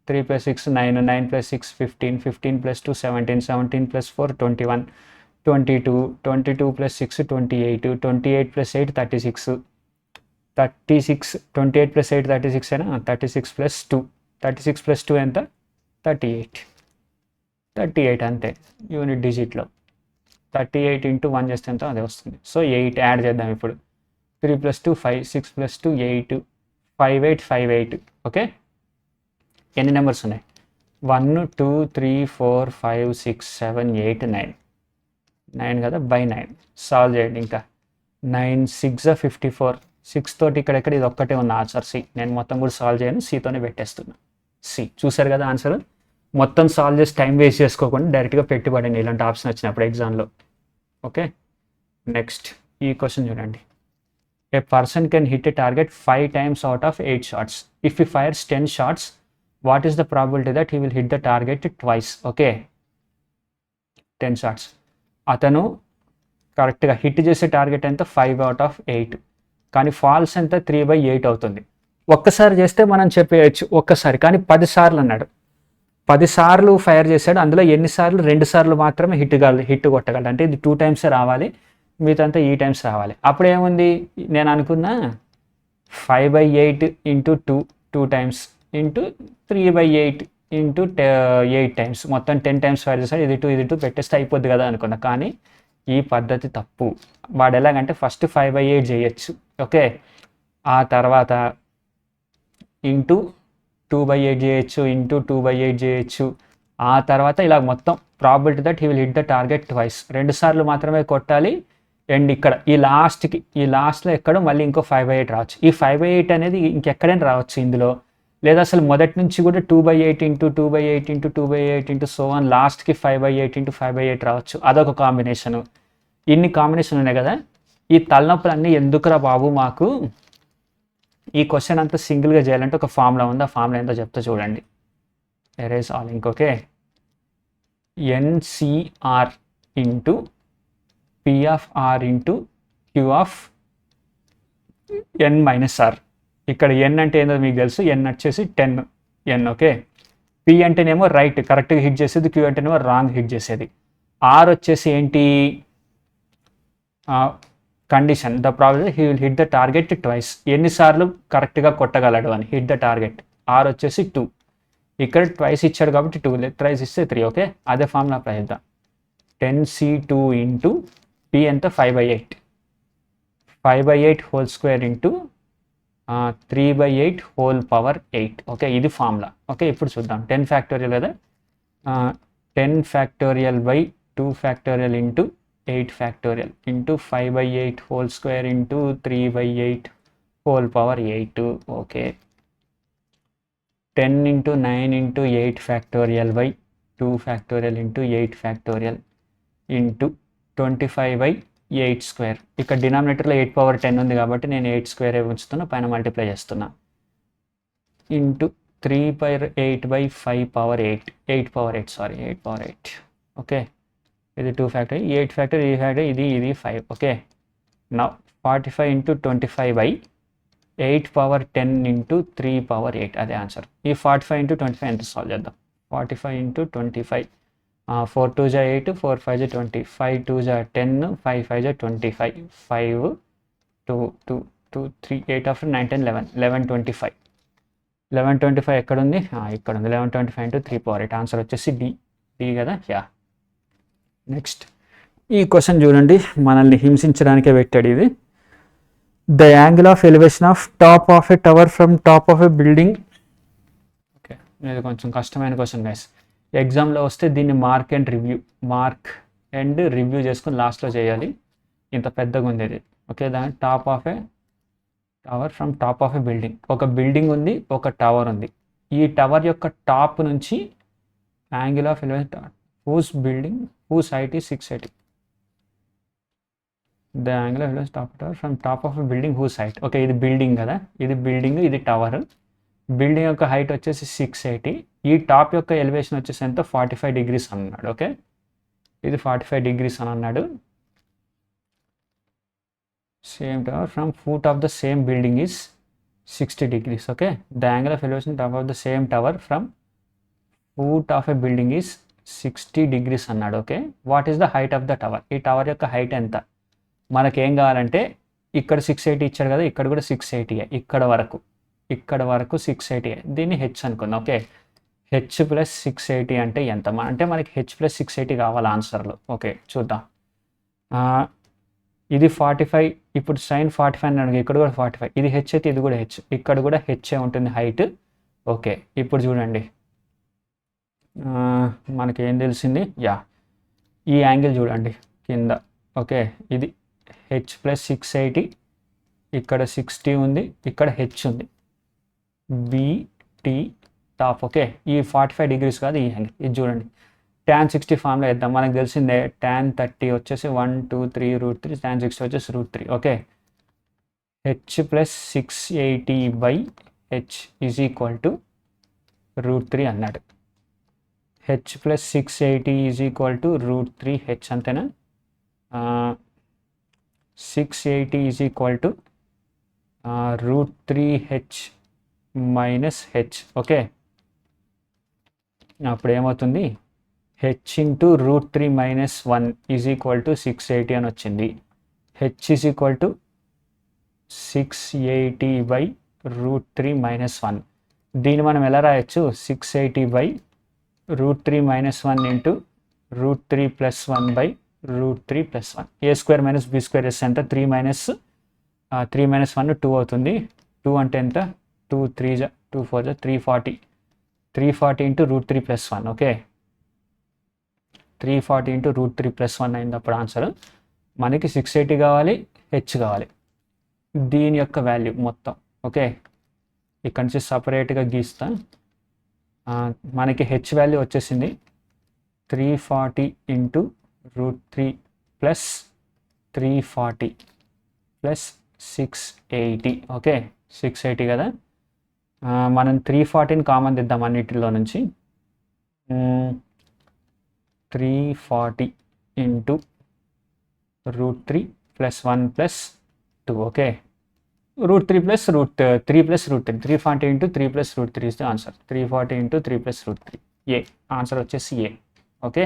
Speaker 1: + 6 9, 9 + 6 15, 15 + 2 17, 17 + 4 21, 22, 22 + 6 28, 28 + 8 36, 36, 28 + 8 36 అయినా 36 + 2, 36 + 2 ఎంత 38 అంతే యూనిట్ డిజిట్లో. 38 ఇంటూ 1 చేస్తే ఎంత అదే వస్తుంది. సో 8 యాడ్ చేద్దాం ఇప్పుడు. 3 + 2 5, 6 + 2 8, 58. ఓకే, ఎన్ని నెంబర్స్ ఉన్నాయి? 1 2 3 4 5 6 7 8 9 కదా, బై 9 సాల్వ్ చేయండి. ఇంకా 9 6 54, 6 తోటి ఇక్కడెక్కడ ఇది ఒక్కటే ఉంది ఆన్సర్ సి. నేను మొత్తం కూడా సాల్వ్ చేయను, సితోనే పెట్టేస్తున్నా. సి చూసారు కదా ఆన్సర్. మొత్తం సాల్వ్ చేసి టైం వేస్ట్ చేసుకోకుండా డైరెక్ట్గా పెట్టుబడండి ఇలాంటి ఆప్షన్ వచ్చినప్పుడు ఎగ్జామ్లో. ఓకే, నెక్స్ట్ ఈ క్వశ్చన్ చూడండి. A person can hit a target 5 times out of 8 shots. If he fires 10 shots, what is the probability that he will hit the target twice? Okay, 10 shots. అతను కరెక్ట్గా hit చేసే target ఎంత 5/8, కానీ falls ఎంత 3/8 అవుతుంది. ఒక్కసారి చేస్తే మనం చెప్పేయచ్చు ఒక్కసారి, కానీ 10 సార్లు అన్నాడు. 10 సార్లు ఫైర్ చేశాడు, అందులో ఎన్నిసార్లు 2 సార్లు మాత్రమే హిట్ కొట్టగలడు. అంటే ఇది 2 టైమ్స్ రావాలి, మిగతా ఈ టైమ్స్ రావాలి. అప్పుడు ఏముంది, నేను అనుకున్నా 5/8 into 2 times into 3/8 into 8 times, మొత్తం 10 టైమ్స్ ఫైర్ చేస్తాడు. ఇది 2 పెట్టేస్తే అయిపోద్ది కదా అనుకున్నా, కానీ ఈ పద్ధతి తప్పు. వాడు ఎలాగంటే ఫస్ట్ 5/8 చేయొచ్చు, ఓకే, ఆ తర్వాత ఇంటూ 2/8 చేయొచ్చు, ఇంటూ 2/8 చేయొచ్చు, ఆ తర్వాత ఇలా మొత్తం probability that he will hit the target twice, 2 సార్లు మాత్రమే కొట్టాలి. అండ్ ఇక్కడ ఈ లాస్ట్లో ఎక్కడో మళ్ళీ ఇంకో 5/8 రావచ్చు. ఈ 5/8 అనేది ఇంకెక్కడైనా రావచ్చు ఇందులో, లేదా అసలు మొదటి నుంచి కూడా 2/8 into 2/8 into 2/8 into so on లాస్ట్కి 5/8 ఇంటూ 5/8 రావచ్చు. అదొక కాంబినేషను. ఇన్ని కాంబినేషన్ ఉన్నాయి కదా, ఈ తలనొప్పులన్నీ ఎందుకురా బాబు మాకు. ఈ క్వశ్చన్ అంతా సింగిల్గా చేయాలంటే ఒక ఫార్ములా ఉంది, ఆ ఫార్ములా ఏంటో చెప్తా చూడండి. Erase all ink, okay. NCR into P of R into Q of N minus R. ఇక్కడ ఎన్ అంటే ఏందో మీకు తెలుసు, ఎన్ వచ్చేసి 10n, ఓకే. పి అంటేనేమో రైట్ కరెక్ట్గా హిట్ చేసేది, క్యూ అంటేనేమో రాంగ్ హిట్ చేసేది. ఆర్ వచ్చేసి ఏంటి, condition, the problem he will hit the target twice, ఎన్నిసార్లు కరెక్ట్గా కొట్టగలడు అని, హిట్ ద టార్గెట్. ఆర్ వచ్చేసి 2, ఇక్కడ ట్వైస్ ఇచ్చాడు కాబట్టి 2, ట్వైస్ ఇస్తే 3, ఓకే. అదే ఫార్ములా అప్లై చేద్దాం. 10c2 ఇంటూ పి ఎంత 5/8, 5/8 whole square into 3/8 whole power 8, okay. ఇది ఫార్ములా, ఓకే. ఇప్పుడు చూద్దాం 10 ఫ్యాక్టోరియల్ కదా, 10 factorial by 2 factorial into 8 factorial into 5/8 whole square into 3/8 whole power 8, okay. 10 into 9 into 8 factorial by 2 factorial into 8 factorial into 25/8 square. ఇక్కడ డినామినేటర్లో 8/10 ఉంది కాబట్టి నేను 8 square ఉంచుతున్నా, పైన multiply చేస్తున్నా, ఇంటూ 3/8/5/8, 8/8, ఓకే. ఇది 2 ఫ్యాక్టర్, 8 ఫ్యాక్టర్, ఈ ఫ్యాక్టర్, ఇది 5, ఓకే. నా 45 ఇంటూ 25/8/10 ఇంటూ 3/8, అదే ఆన్సర్. ఈ 45 ఇంటూ 25 ఎంత సాల్వ్ చేద్దాం. 45 ఇంటూ 25, 4 2 జా 8, 4 5 జా 20, 5 2 జా 10, 5 5 జా 25, 5 2 2 2 3 8 after 9 10 11 11 25 ఎక్కడ ఉంది, ఇక్కడ ఉంది. 11 25 ఇంటూ 3/8, ఆన్సర్ వచ్చేసి డి కదా, యా. నెక్స్ట్ ఈ క్వశ్చన్ చూడండి, మనల్ని హింసించడానికే పెట్టాడు ఇది. The angle of elevation of top of a tower from top of a building, okay. ఇది కొంచెం కష్టమైన క్వశ్చన్ గైస్, ఎగ్జామ్లో వస్తే దీన్ని మార్క్ అండ్ రివ్యూ చేసుకుని లాస్ట్లో చేయాలి. ఇంత పెద్దగా ఉంది ఇది, ఓకే. దాని top of A tower from top of A building, ఒక బిల్డింగ్ ఉంది, ఒక టవర్ ఉంది. ఈ టవర్ యొక్క టాప్ నుంచి angle of elevation whose height is 680. The angle of elevation top tower from top of a building whose height, okay. ఇది building కదా, ఇది బిల్డింగ్, ఇది టవర్. బిల్డింగ్ యొక్క హైట్ వచ్చేసి 680, ఈ టాప్ యొక్క ఎలివేషన్ వచ్చేసి ఎంత 45 degrees అన్నాడు, ఓకే. ఇది 45 degrees అని అన్నాడు. Same tower from foot of the same building is 60 degrees, okay. The angle of elevation top of the same tower from foot of a building is 60 degrees అన్నాడు, okay. What is the height of the tower, ఈ tower యొక్క height ఎంత. మనకేం కావాలంటే ఇక్కడ 680 ఇచ్చాడు కదా, ఇక్కడ కూడా 680, ఇక్కడ వరకు 680, దీన్ని హెచ్ అనుకుందాం, ఓకే. హెచ్ ప్లస్ 680 అంటే ఎంత, అంటే మనకి హెచ్ ప్లస్ 680 కావాలి ఆన్సర్లో, ఓకే. చూద్దాం. ఇది 45, ఇప్పుడు సైన్ 45 అన్నాడు, ఇక్కడ కూడా 45, ఇది హెచ్ అయితే ఇది కూడా హెచ్, ఇక్కడ కూడా హెచ్ ఉంటుంది హైట్, ఓకే. ఇప్పుడు చూడండి, మనకి ఏం తెలిసింది, యా, ఈ యాంగిల్ చూడండి కింద, ఓకే. ఇది హెచ్ ప్లస్ 680, ఇక్కడ 60 ఉంది, ఇక్కడ హెచ్ ఉంది, బిటి టాప్, ఓకే. ఈ 45 degrees కాదు ఈ యాంగిల్, ఇది చూడండి. tan 60 ఫార్ములా వేద్దాం, మనకు తెలిసిందే tan 30 వచ్చేసి 1 2 3 √3, tan 60 వచ్చేసి √3, okay. H plus 680/h is equal to √3 అన్నాడు. H plus 680 is equal to √3h అంతేనా. 680 is equal to √3h minus H. Okay, అప్పుడు ఏమవుతుంది, H into √3 minus 1 is equal to 680 అని వచ్చింది. H is equal to 680 by √3 minus 1. దీన్ని మనం ఎలా రాయొచ్చు, 680 by √3 minus 1 into √3 plus 1 by √3 plus 1. A square minus B square yes ఎంత, 3 minus 1 2 అవుతుంది. 2 అంటే ఎంత, 2 3 2 4 340. 340 into √3 plus 1. Okay, 340 into √3 plus 1 అయింది అప్పుడు ఆన్సర్. మనకి 680 కావాలి, హెచ్ కావాలి, దీని యొక్క వాల్యూ మొత్తం. ఓకే, ఇక్కడ నుంచి సపరేట్గా గీస్తా. మనకి హెచ్ వాల్యూ వచ్చేసింది 340 ఇంటూ √3 ప్లస్ 340 ప్లస్ 680. ఓకే, 680 కదా. మనం 340ని కామన్ తెద్దాం అన్నిటిలో నుంచి. 340 into √3 plus 1 plus 2. Okay, √3 plus √3 plus √3. 340 into 3 plus √3 is the answer. 340 into 3 plus √3 A answer వచ్చేసి A. Okay,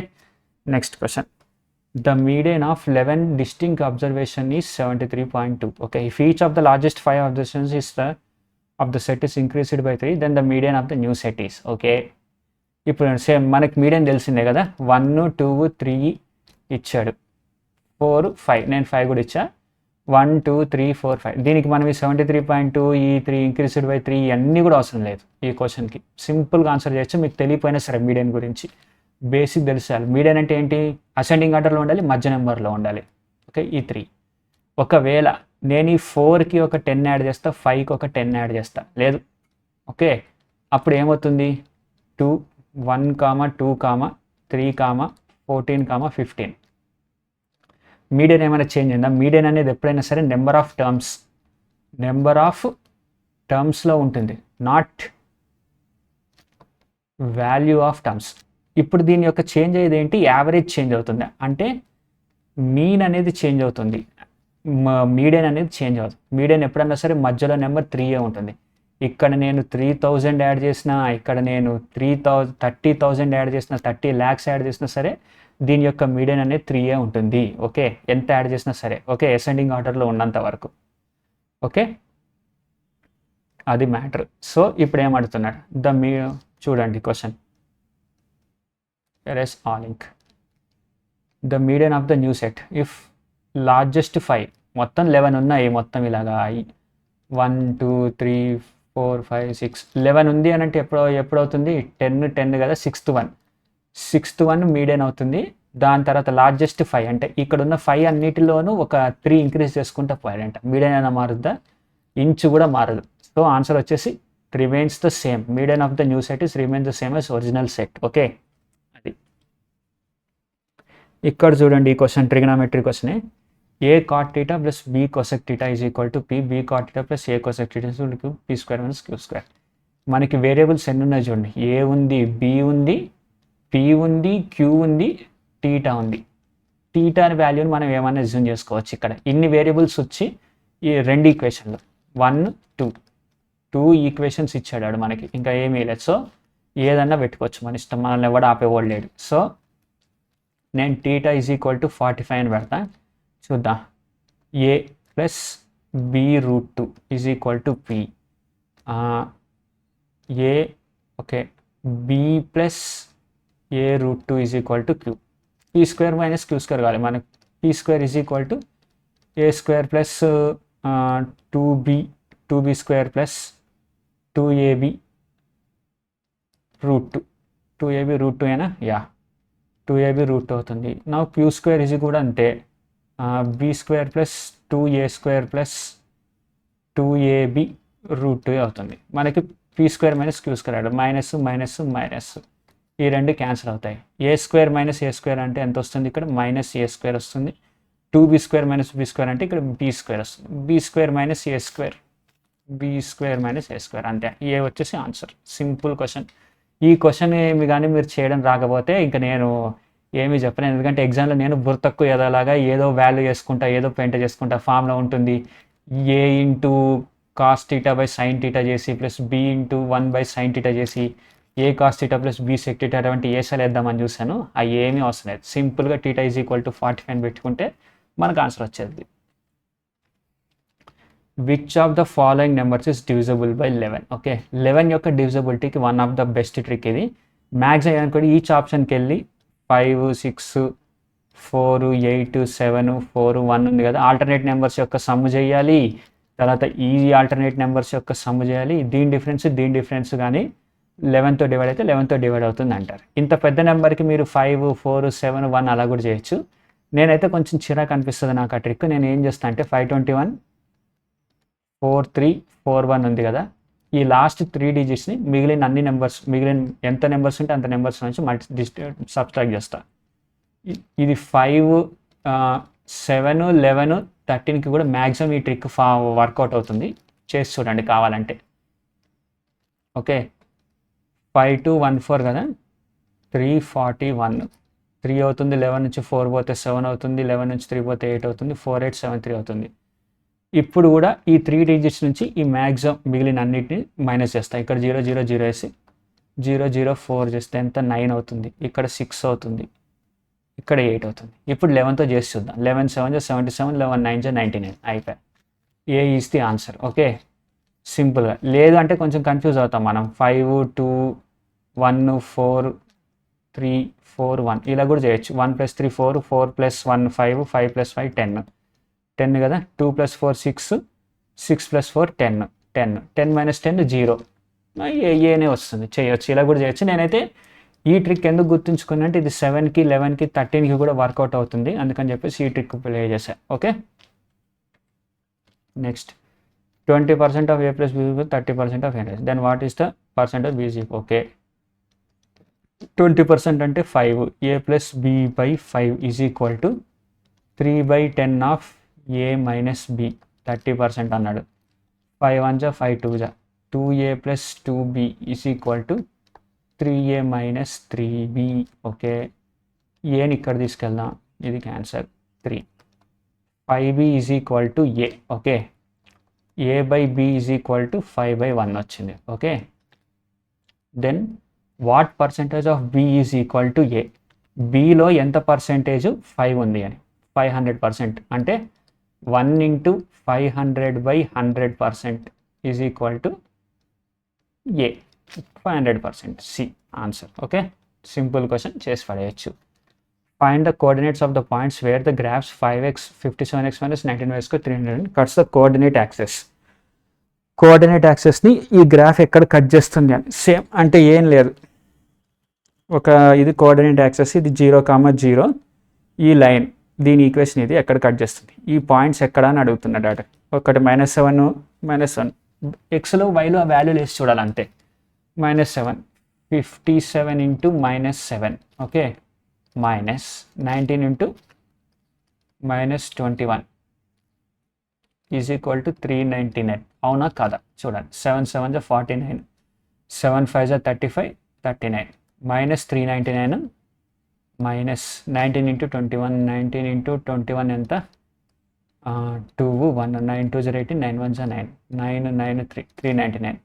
Speaker 1: next question. The median of 11 distinct observation is 73.2. Okay, if each of the largest 5 observations is of the set is increased by 3, then the median of the new set is. Okay, ఇప్పుడు same మనకి median తెలిసిందే కదా, 1 2 3 ఇచ్చాడు, 4 5, నేను 5 కూడా ఇచ్చా, 1 2 3 4 5. దీనికి మనం ఈ 73.2 ఈ 3 ఇంక్రీస్డ్ బై 3 ఇవన్నీ కూడా అవసరం లేదు. ఈ క్వశ్చన్కి సింపుల్గా ఆన్సర్ చేయొచ్చు. మీకు తెలియపోయినా సరే మీడియన్ గురించి బేసిక్ తెలిసాలి. మీడియన్ అంటే ఏంటి, అసెండింగ్ ఆర్డర్లో ఉండాలి, మధ్య నెంబర్లో ఉండాలి. ఓకే, ఈ 3. ఒకవేళ నేను ఈ 4కి ఒక 10 యాడ్ చేస్తా, 5కి ఒక 10 యాడ్ చేస్తా, లేదు. ఓకే, అప్పుడు ఏమవుతుంది, 2 1 2 3 14 15. మీడియన్ ఏమైనా చేంజ్ అయిందా? మీడియన్ అనేది ఎప్పుడైనా సరే నెంబర్ ఆఫ్ టర్మ్స్లో ఉంటుంది, నాట్ వాల్యూ ఆఫ్ టర్మ్స్. ఇప్పుడు దీని యొక్క చేంజ్ అయ్యేది ఏంటి, యావరేజ్ చేంజ్ అవుతుంది, అంటే మీన్ అనేది చేంజ్ అవుతుంది, మీడియన్ అనేది చేంజ్ అవుతుంది. మీడియన్ ఎప్పుడన్నా సరే మధ్యలో నెంబర్ 3 ఉంటుంది. ఇక్కడ నేను 3000 యాడ్ చేసిన, ఇక్కడ నేను 30,000 యాడ్ చేసిన, 30 lakhs యాడ్ చేసినా సరే దీని యొక్క మీడియన్ అనేది 3 ఉంటుంది. ఓకే, ఎంత యాడ్ చేసినా సరే. ఓకే, అసెండింగ్ ఆర్డర్లో ఉన్నంత వరకు. ఓకే, అది మ్యాటర్. సో ఇప్పుడు ఏమడుతున్నాడు, చూడండి question. Erase all ink. The median of the new set if largest 5, మొత్తం 11 ఉన్నాయి, మొత్తం ఇలాగా 1 2 3 4 5 6 11 ఉంది అని అంటే ఎప్పుడవుతుంది, 10 కదా, 6th one మీడియన్ అవుతుంది. దాని తర్వాత లార్జెస్ట్ 5 అంటే ఇక్కడ ఉన్న 5 అన్నిటిలోనూ ఒక 3 ఇంక్రీజ్ చేసుకుంటూ పోయాడంట. మీడియన్ అయినా మారుద్దా, ఇంచు కూడా మారదు. సో ఆన్సర్ వచ్చేసి remains the same. Median of the new set is remains the same as original set. Okay, అది ఇక్కడ చూడండి. ఈ క్వశ్చన్ ట్రిగనామెట్రీ క్వశ్చనే. a cot theta plus b cosec theta is equal to p, b cot theta plus a cosec theta is equal to p square minus q square. మనకి variables ఎన్ని ఉన్నాయి చూడండి, a ఉంది, b ఉంది, p ఉంది, q ఉంది, theta ఉంది. theta అనే వాల్యూని మనం ఏమైనా అజ్యూమ్ చేసుకోవచ్చు. ఇక్కడ ఇన్ని వేరియబుల్స్ వచ్చి ఈ 2 ఈక్వేషన్లు 1 2 ఈక్వేషన్స్ ఇచ్చాడు మనకి, ఇంకా ఏమీ లేదు. సో ఏదన్నా పెట్టుకోవచ్చు మన ఇష్టం, మనల్ని ఎవడు ఆపేవాడు లేడు. సో నేను theta is equal to 45 అని పెడతా. చూద్దాం, a plus b√2 is equal to p. a okay, b plus a√2 is equal to q. p square minus q square కావాలి మనకు. p square is equal to a square plus 2b square plus 2ab√2. 2ab√2 అయినా, yeah 2ab√2 అవుతుంది. నా q square is కూడా అంతే, b square plus 2a square plus 2ab√2 అవుతుంది. మనకి p square minus q square minus minus minus ఈ 2 cancel అవుతాయి. a square minus a square అంటే ఎంత వస్తుంది, ఇక్కడ మైనస్ a స్క్వేర్ వస్తుంది. 2b square minus b square అంటే ఇక్కడ b స్క్వేర్ వస్తుంది. b square minus a square, b square minus a square అంతే. ఏ వచ్చేసి ఆన్సర్. Simple question. ఈ క్వశ్చన్ ఏమి కానీ మీరు చేయడం రాకపోతే ఇంకా నేను ఏమీ చెప్పను, ఎందుకంటే ఎగ్జామ్లో నేను బుర్తక్కు ఏదోలాగా ఏదో వాల్యూ చేసుకుంటా, ఏదో పెయింట్ చేసుకుంటా. ఫామ్లో ఉంటుంది a into cos theta by sine theta చేసి plus b into 1/sin theta చేసి a cos theta plus b sec theta అటువంటి ఏసాలు వేద్దామని చూశాను. అవి ఏమీ అవసరం లేదు. సింపుల్గా థీటా ఈజ్ ఈక్వల్ టు 45 పెట్టుకుంటే మనకు ఆన్సర్ వచ్చేది. Which of the following numbers is divisible by 11? Okay, 11 యొక్క డివిజబిలిటీకి one of the best trick ఇది. మ్యాక్సిమం అనుకోండి, ఈచ్ ఆప్షన్కి వెళ్ళి 5, 6, 4, 8, 7, 4, 1 ఉంది కదా, ఆల్టర్నేట్ నెంబర్స్ యొక్క సమ్ చేయాలి. తర్వాత ఈ ఆల్టర్నేట్ నెంబర్స్ యొక్క సమ్ చేయాలి. దీని డిఫరెన్స్ కానీ 11తో డివైడ్ అయితే 11తో డివైడ్ అవుతుంది అంటారు. ఇంత పెద్ద నెంబర్కి మీరు 5, 4, 7, 1 అలా కూడా చేయొచ్చు. నేనైతే కొంచెం చిరాకు అనిపిస్తుంది నాకు ఆ ట్రిక్. నేను ఏం చేస్తాను అంటే 521, 4, 3, 4, 1 ఉంది కదా, ఈ లాస్ట్ 3 డిజిట్స్ని మిగిలిన అన్ని నెంబర్స్, మిగిలిన ఎంత నెంబర్స్ ఉంటే అంత నెంబర్స్ నుంచి సబ్స్ట్రాక్ట్ చేస్తా. ఇది 5, 7, 11, 13కి కూడా మ్యాక్సిమం ఈ ట్రిక్ వర్కౌట్ అవుతుంది. చేసి చూడండి కావాలంటే. ఓకే, 5, 2, 1, 4 కదా, 341, 3 అవుతుంది. 11 నుంచి 4 పోతే 7 అవుతుంది. 11 నుంచి 3 పోతే 8 అవుతుంది. 4, 8, 7, 3 అవుతుంది. ఇప్పుడు కూడా ఈ 3 డిజిట్స్ నుంచి ఈ మ్యాక్సిమం మిగిలిన అన్నిటిని మైనస్ చేస్తాయి. ఇక్కడ 0, 0, 0 వేసి 0, 0, 4 చేస్తే ఎంత 9 అవుతుంది. ఇక్కడ 6 అవుతుంది. ఇక్కడ 8 అవుతుంది. ఇప్పుడు 11తో చేసి చూద్దాం. 11 7 77, 11 9 99 అయిపోయి. ఏ ఈజ్ ది ఆన్సర్. ఓకే, సింపుల్గా. లేదు అంటే కొంచెం కన్ఫ్యూజ్ అవుతాం మనం. 5, 2, 1, 4, 3, 4, 1 ఇలా కూడా చేయొచ్చు. 1 + 3 4, 4 + 1 5, 5 + 5 10, 10 కదా. 2 + 4 6, 6 + 4 10, 10, 10 - 10 0. ఏనే వస్తుంది. చేయొచ్చు, ఇలా కూడా చేయొచ్చు. నేనైతే ఈ ట్రిక్ ఎందుకు గుర్తుంచుకున్నా అంటే ఇది 7కి 11కి 13కి కూడా వర్కౌట్ అవుతుంది, అందుకని చెప్పేసి ఈ ట్రిక్ ప్లే చేశా. Okay, next 20% of a + b = 30% of a. Then what is the percent of b? Okay, 20% అంటే 5, a + b / 5 = 3/10 of a - b. 30% అన్నాడు. 5 1 = 5 2 = 2a + 2b = 3a - 3b. Okay, ఏని ఇక్కడ తీసుకెళ్దాం, ఇది cancer. 3 5b = a. Okay, a/b = 5/1 వచ్చింది. Okay, then what percentage of b = a? bలో ఎంత percentage 5 ఉంది అని. 500% అంటే 1 × 500/100% = a. 500% C answer. Okay, simple question, చేసి పడేయచ్చు. Find the coordinates of the points where the graphs 5x, 57x - 19y² 300 cuts the coordinate axes. కోఆర్డినేట్ యాక్సెస్ని ఈ గ్రాఫ్ ఎక్కడ కట్ చేస్తుంది అని. సేమ్ అంటే ఏం లేదు, ఒక ఇది కోఆర్డినేట్ యాక్సెస్, ఇది 0, 0. ఈ లైన్, దీని ఈక్వేషన్ ఇది ఎక్కడ కట్ చేస్తుంది, ఈ పాయింట్స్ ఎక్కడ అని అడుగుతున్నాడు అట. ఒకటి -7, -1. ఎక్స్లో వైలో ఆ వాల్యూలు వేసి చూడాలి అంతే. -7, 57 × -7. ఓకే, -19 × -21 = 399. అవునా కాదా చూడండి. 7 7 = 49, 7 5 = 35, 39. -399 -19 × 21, 19 × 21 ఎంత? 2 1 9 2 = 18, 9 1 = 9, 9 9 3 399.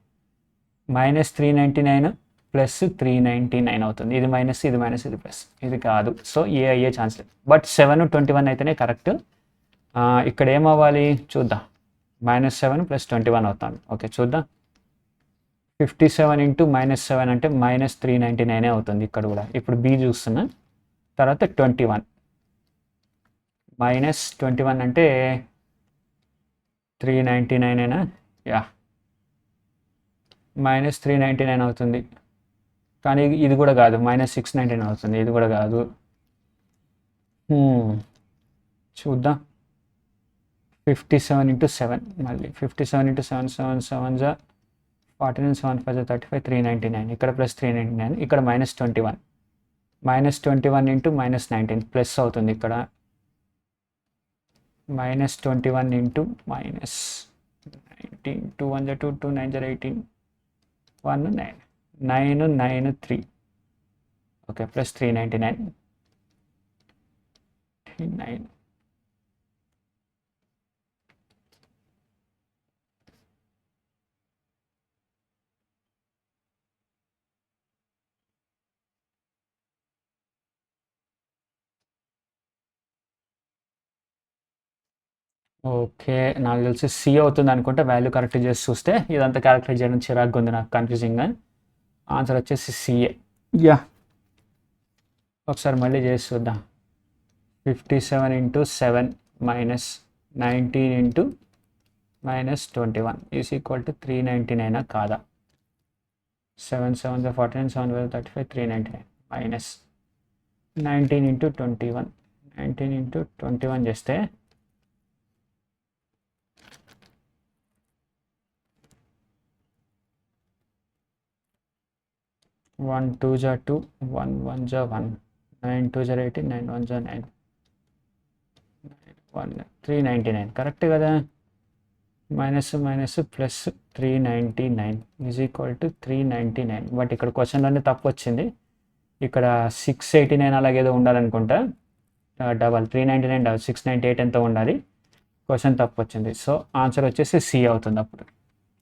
Speaker 1: -399 + 399 అవుతుంది. ఇది మైనస్, ఇది మైనస్, ఇది ప్లస్. ఇది కాదు. సో ఏ అయ్యే ఛాన్స్ లేదు. బట్ 7 21 అయితేనే కరెక్ట్. ఇక్కడ ఏమవ్వాలి చూద్దాం. -7 + 21 అవుతుంది. ఓకే, చూద్దాం. 57 × -7 అంటే -399 అవుతుంది ఇక్కడ కూడా. ఇప్పుడు బి చూస్తున్నా. తర్వాత 21 -21 అంటే 399 అయినా, యా -399 అవుతుంది. కానీ ఇది కూడా కాదు, -699 అవుతుంది. ఇది కూడా కాదు. చూద్దాం. 57 × 7 మళ్ళీ 57 × 7 7 7 49, 7 5 35, 399. ఇక్కడ +399, ఇక్కడ -21. -21 × -19 ప్లస్ అవుతుంది ఇక్కడ. -21 × -19, 2 1 2 2 9 18, 1 9, 993 ఓకే ప్లస్ 399 9 ఓకే నాకు తెలిసి సి అవుతుంది అనుకుంటే వాల్యూ కరెక్ట్ చేసి చూస్తే ఇదంతా క్యాలిక్యులేట్ చేయడం చిరాకుగా ఉంది నాకు కన్ఫ్యూజింగ్గా ఆన్సర్ వచ్చేసి సిఏ యా ఒకసారి మళ్ళీ చేసి చూద్దాం 57 into 7 minus 19 into minus 21 is equal to 399 కాదా 7 7 49 7 35 399 మైనస్ 19 ఇంటూ 21 19 ఇంటూ 21 చేస్తే 1 2 जा 2 1 1 जा 1 9 2 जा 18 9 1 जा 9 1 399 కరెక్ట్ కదా minus minus plus 399 is equal to 399 but ఇక్కడ క్వశ్చన్లోనే తప్పు వచ్చింది ఇక్కడ 689 అలాగేదో ఉండాలనుకుంటా డబల్ 399 డబల్ 698 ఎంత ఉండాలి క్వశ్చన్ తప్పు వచ్చింది సో ఆన్సర్ వచ్చేసి సి అవుతుంది అప్పుడు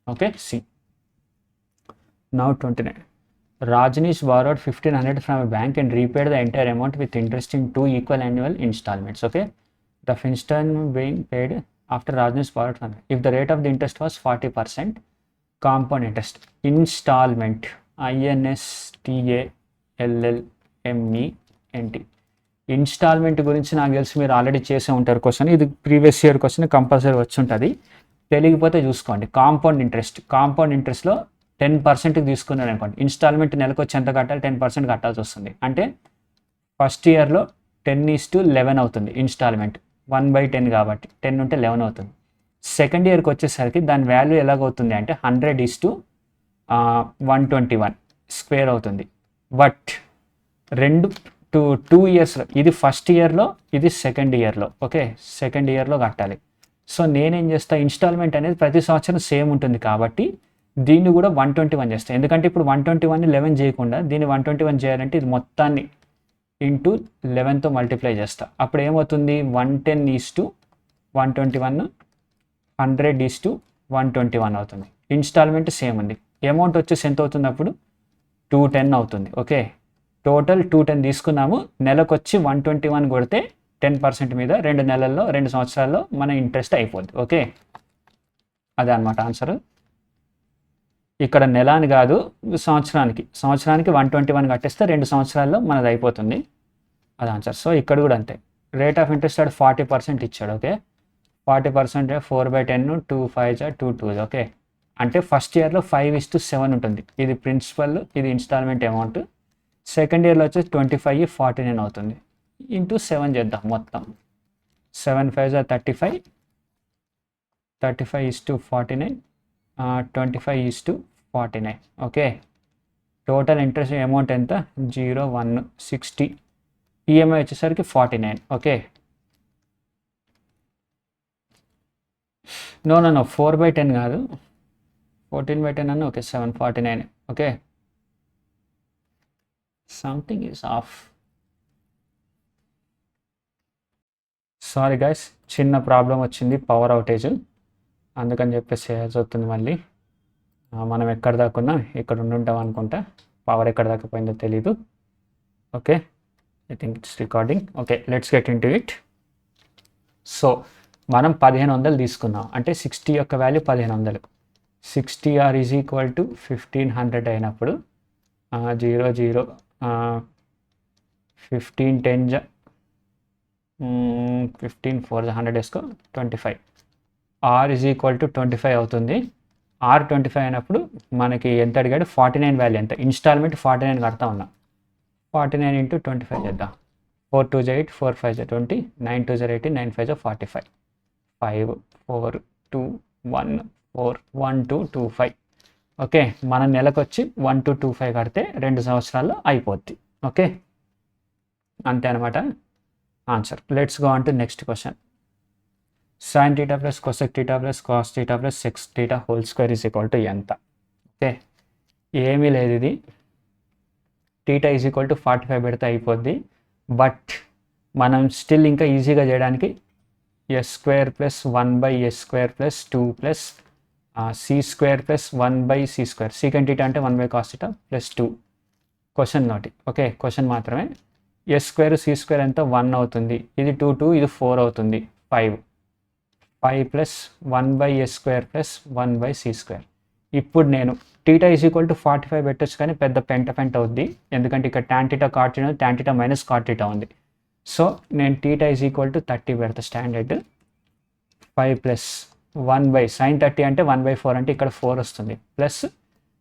Speaker 1: okay see now 29 Rajneesh borrowed 1500 from a bank and repaid the entire amount with interest in 2 equal annual installments. Okay, the installment being paid after Rajneesh borrowed from. If the rate of the interest was 40%, compound interest installment INSTALLMENT installment గురించి నాకు తెలిసి మీరు already చేసే ఉంటారు question ఇది previous year question compulsory వచ్చి ఉంటుంది తెలియకపోతే చూసుకోండి కాంపౌండ్ ఇంట్రెస్ట్లో 10% తీసుకున్నాను అనుకోండి ఇన్స్టాల్మెంట్ నెలకు వచ్చి ఎంత కట్టాలి 10% కట్టాల్సి వస్తుంది అంటే ఫస్ట్ ఇయర్లో 10:11 అవుతుంది ఇన్స్టాల్మెంట్ 1/10 కాబట్టి 10 ఉంటే 11 అవుతుంది సెకండ్ ఇయర్కి వచ్చేసరికి దాని వాల్యూ ఎలాగవుతుంది అంటే 100:121 స్క్వేర్ అవుతుంది బట్ టూ ఇయర్స్లో ఇది ఫస్ట్ ఇయర్లో ఇది సెకండ్ ఇయర్లో ఓకే సెకండ్ ఇయర్లో కట్టాలి సో నేనేం చేస్తా ఇన్స్టాల్మెంట్ అనేది ప్రతి సంవత్సరం సేమ్ ఉంటుంది కాబట్టి దీన్ని కూడా 121 చేస్తాను ఎందుకంటే ఇప్పుడు 121ని 11 చేయకుండా దీన్ని 121 చేయాలంటే ఇది మొత్తాన్ని ఇంటూ 11తో మల్టిప్లై చేస్తా అప్పుడు ఏమవుతుంది 110:121 100:121 అవుతుంది ఇన్స్టాల్మెంట్ సేమ్ ఉంది అమౌంట్ వచ్చేసి ఎంత అవుతుంది అప్పుడు 210 అవుతుంది ఓకే టోటల్ 210 తీసుకున్నాము నెలకు వచ్చి 121 కొడితే 10% మీద 2 సంవత్సరాల్లో మన ఇంట్రెస్ట్ అయిపోద్ది ఓకే అదే అనమాట ఆన్సర్ ఇక్కడ నెల అని కాదు సంవత్సరానికి 121 కట్టేస్తే 2 సంవత్సరాల్లో మనది అయిపోతుంది అది ఆన్సర్ సో ఇక్కడ కూడా అంతే రేట్ ఆఫ్ ఇంట్రెస్ట్ 40% ఇచ్చాడు ఓకే 40% 4/10 2 5 2 2 ఓకే అంటే ఫస్ట్ ఇయర్లో 5:7 ఉంటుంది ఇది ప్రిన్సిపల్ ఇది ఇన్స్టాల్మెంట్ అమౌంట్ సెకండ్ ఇయర్లో వచ్చేసి 25:49 అవుతుంది ఇంటూ 7 చేద్దాం మొత్తం 7 5 35 35:49 25:49 ఓకే టోటల్ ఇంట్రెస్ట్ అమౌంట్ ఎంత 0,160 ఈఎంఐ వచ్చేసరికి 49 ఓకే నో 4/10 కాదు 14/10 అన్న okay 749 okay something is of sorry guys చిన్న ప్రాబ్లం వచ్చింది పవర్ అవుటేజ్ అందుకని చెప్పేసి చేయాల్సి అవుతుంది మళ్ళీ మనం ఎక్కడ దాకున్నా ఇక్కడ ఉండుంటాం అనుకుంటా పవర్ ఎక్కడ దాకా పోయిందో తెలీదు okay I think it's recording okay let's get in to it so మనం 1500 తీసుకున్నాం అంటే 60 యొక్క value 1500 60R is equal to 1500 అయినప్పుడు 0 0 15 10 15 4 100 వేసుకో 25 R ఈజ్ ఈక్వల్ టు 25 అవుతుంది R 25 అయినప్పుడు మనకి ఎంత అడిగాడు 49 వాల్యూ ఎంత ఇన్స్టాల్మెంట్ 49 కడతా ఉన్నాం 49 ఇంటూ 25 చేద్దాం 4 2 8 4 5 20 9 2 18 9 5 45 5 4 2 1 4 1 2 2 5 ఓకే మన నెలకు వచ్చి 1 2 2 5 కడితే 2 సంవత్సరాల్లో అయిపోద్ది ఓకే అంతే అనమాట answer let's go on to next question sin theta plus cosec theta plus cos theta plus sec theta whole square is equal to ఎంత ఓకే ఏమీ లేదు, ఇది టీటా ఈజ్ ఈక్వల్ టు 45 పెడితే అయిపోద్ది. బట్ మనం స్టిల్ ఇంకా ఈజీగా చేయడానికి S square plus 1/s square plus 2 plus C square plus 1/c square, secant theta అంటే 1/cos టీటా ప్లస్ 2. క్వశ్చన్ నోటి, ఓకే, క్వశ్చన్ మాత్రమే. ఎస్ స్క్వేర్ సి స్క్వేర్ ఎంత 1 అవుతుంది, ఇది 2 2, ఇది 4 అవుతుంది, 5 plus 1/s square plus 1/c square. ఇప్పుడు నేను టీటా ఈజ్ ఈక్వల్ టు 45 పెట్టచ్చు, కానీ పెద్ద పెంట అవుద్ది, ఎందుకంటే ఇక్కడ tan theta cot theta tan theta minus cot theta ఉంది. సో నేను టీటా ఈజ్ ఈక్వల్ టు 30 పెడతా స్టాండర్డ్. 5 ప్లస్ 1/sin 30 అంటే 1/4 అంటే ఇక్కడ 4 వస్తుంది, ప్లస్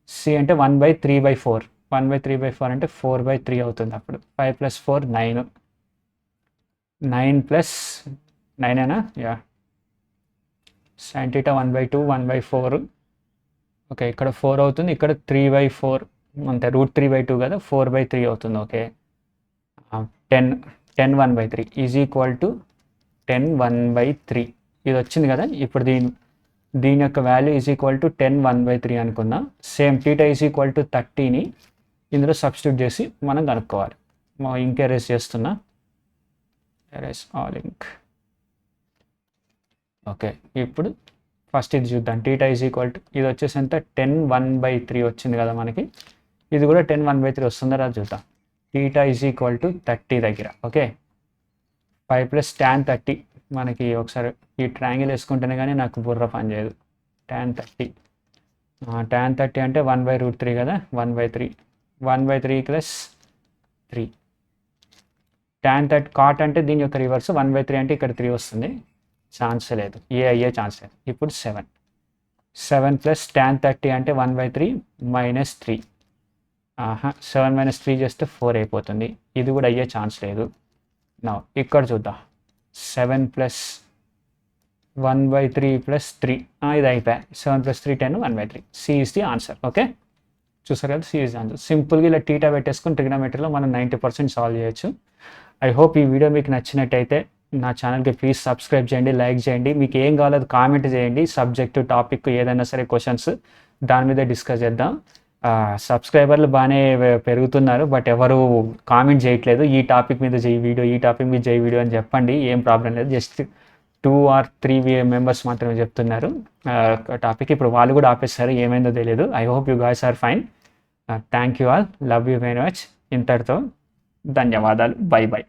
Speaker 1: సి అంటే 1/3/4, 1/3/4 అంటే 4/3 అవుతుంది. అప్పుడు 5 ప్లస్ 4 9 ప్లస్ 9 అయినా యా sin టీటా 1/2 1/4. ఓకే, ఇక్కడ 4 అవుతుంది, ఇక్కడ 3/4 అంతే, √3/2 కదా, 4/3 అవుతుంది. ఓకే, 10 1/3 ఈజ్ ఈక్వల్ టు 10 1/3 ఇది వచ్చింది కదా. ఇప్పుడు దీని యొక్క వాల్యూ ఈజ్ ఈక్వల్ టు 10 1/3 అనుకున్నా. Same theta is equal to 30ని ఇందులో సబ్స్టిట్యూట్ చేసి మనం కనుక్కోవాలి. ఇంక్ ఎరేస్ చేస్తున్నా, ఎరేస్ ఆల్ ఇంక్. ఓకే, ఇప్పుడు ఫస్ట్ ఇది చూద్దాం. టీటా ఈజ్ ఈక్వల్ టు ఇది వచ్చేసి ఎంత 10 1/3 వచ్చింది కదా మనకి, ఇది కూడా 10 1/3 వస్తుందా రాదు చూద్దాం. టీటా ఈజ్ ఈక్వల్ టు 30 దగ్గర. ఓకే, 5 ప్లస్ tan 30 మనకి ఒకసారి ఈ ట్రయాంగిల్ వేసుకుంటేనే కానీ నాకు బుర్ర పని చేయదు. tan 30 అంటే 1/√3 కదా, 1/3 ప్లస్ 3. tan 30 cot అంటే దీని యొక్క రివర్స్, 1/3 అంటే ఇక్కడ 3 వస్తుంది, ఛాన్స్ లేదు, అయ్యే ఛాన్స్ లేదు. ఇప్పుడు 7 ప్లస్ tan 30 అంటే 1/3 మైనస్ 3. 7 మైనస్ 3 చేస్తే 4 అయిపోతుంది, ఇది కూడా అయ్యే ఛాన్స్ లేదు. నా ఇక్కడ చూద్దాం, 7 ప్లస్ 1/3 ప్లస్ 3, ఇది అయిపోయా. 7 plus 3 10, 1/3. C is the answer. Okay, చూసారు కదా, సి ఈస్ ది ఆన్సర్. సింపుల్గా ఇలా టీటా పెట్టేసుకుని ట్రిగ్నోమెట్రీలో మనం 90% సాల్వ్ చేయొచ్చు. ఐ హోప్ ఈ వీడియో మీకు నచ్చినట్టయితే నా ఛానల్కి ప్లీజ్ సబ్స్క్రైబ్ చేయండి, లైక్ చేయండి. మీకు ఏం కావాలో అది కామెంట్ చేయండి, సబ్జెక్టు టాపిక్ ఏదైనా సరే క్వశ్చన్స్ దాని మీద డిస్కస్ చేద్దాం. సబ్స్క్రైబర్లు బాగానే పెరుగుతున్నారు, బట్ ఎవరు కామెంట్ చేయట్లేదు. ఈ టాపిక్ మీద చేయి వీడియో, ఈ టాపిక్ మీద చేయి వీడియో అని చెప్పండి, ఏం ప్రాబ్లం లేదు. జస్ట్ 2 or 3 మెంబర్స్ మాత్రమే చెప్తున్నారు టాపిక్. ఇప్పుడు వాళ్ళు కూడా ఆపేస్తారు, ఏమైందో తెలియదు. I hope you guys are fine. Thank you all, love you very much. ఇంతటితో ధన్యవాదాలు, బై బై.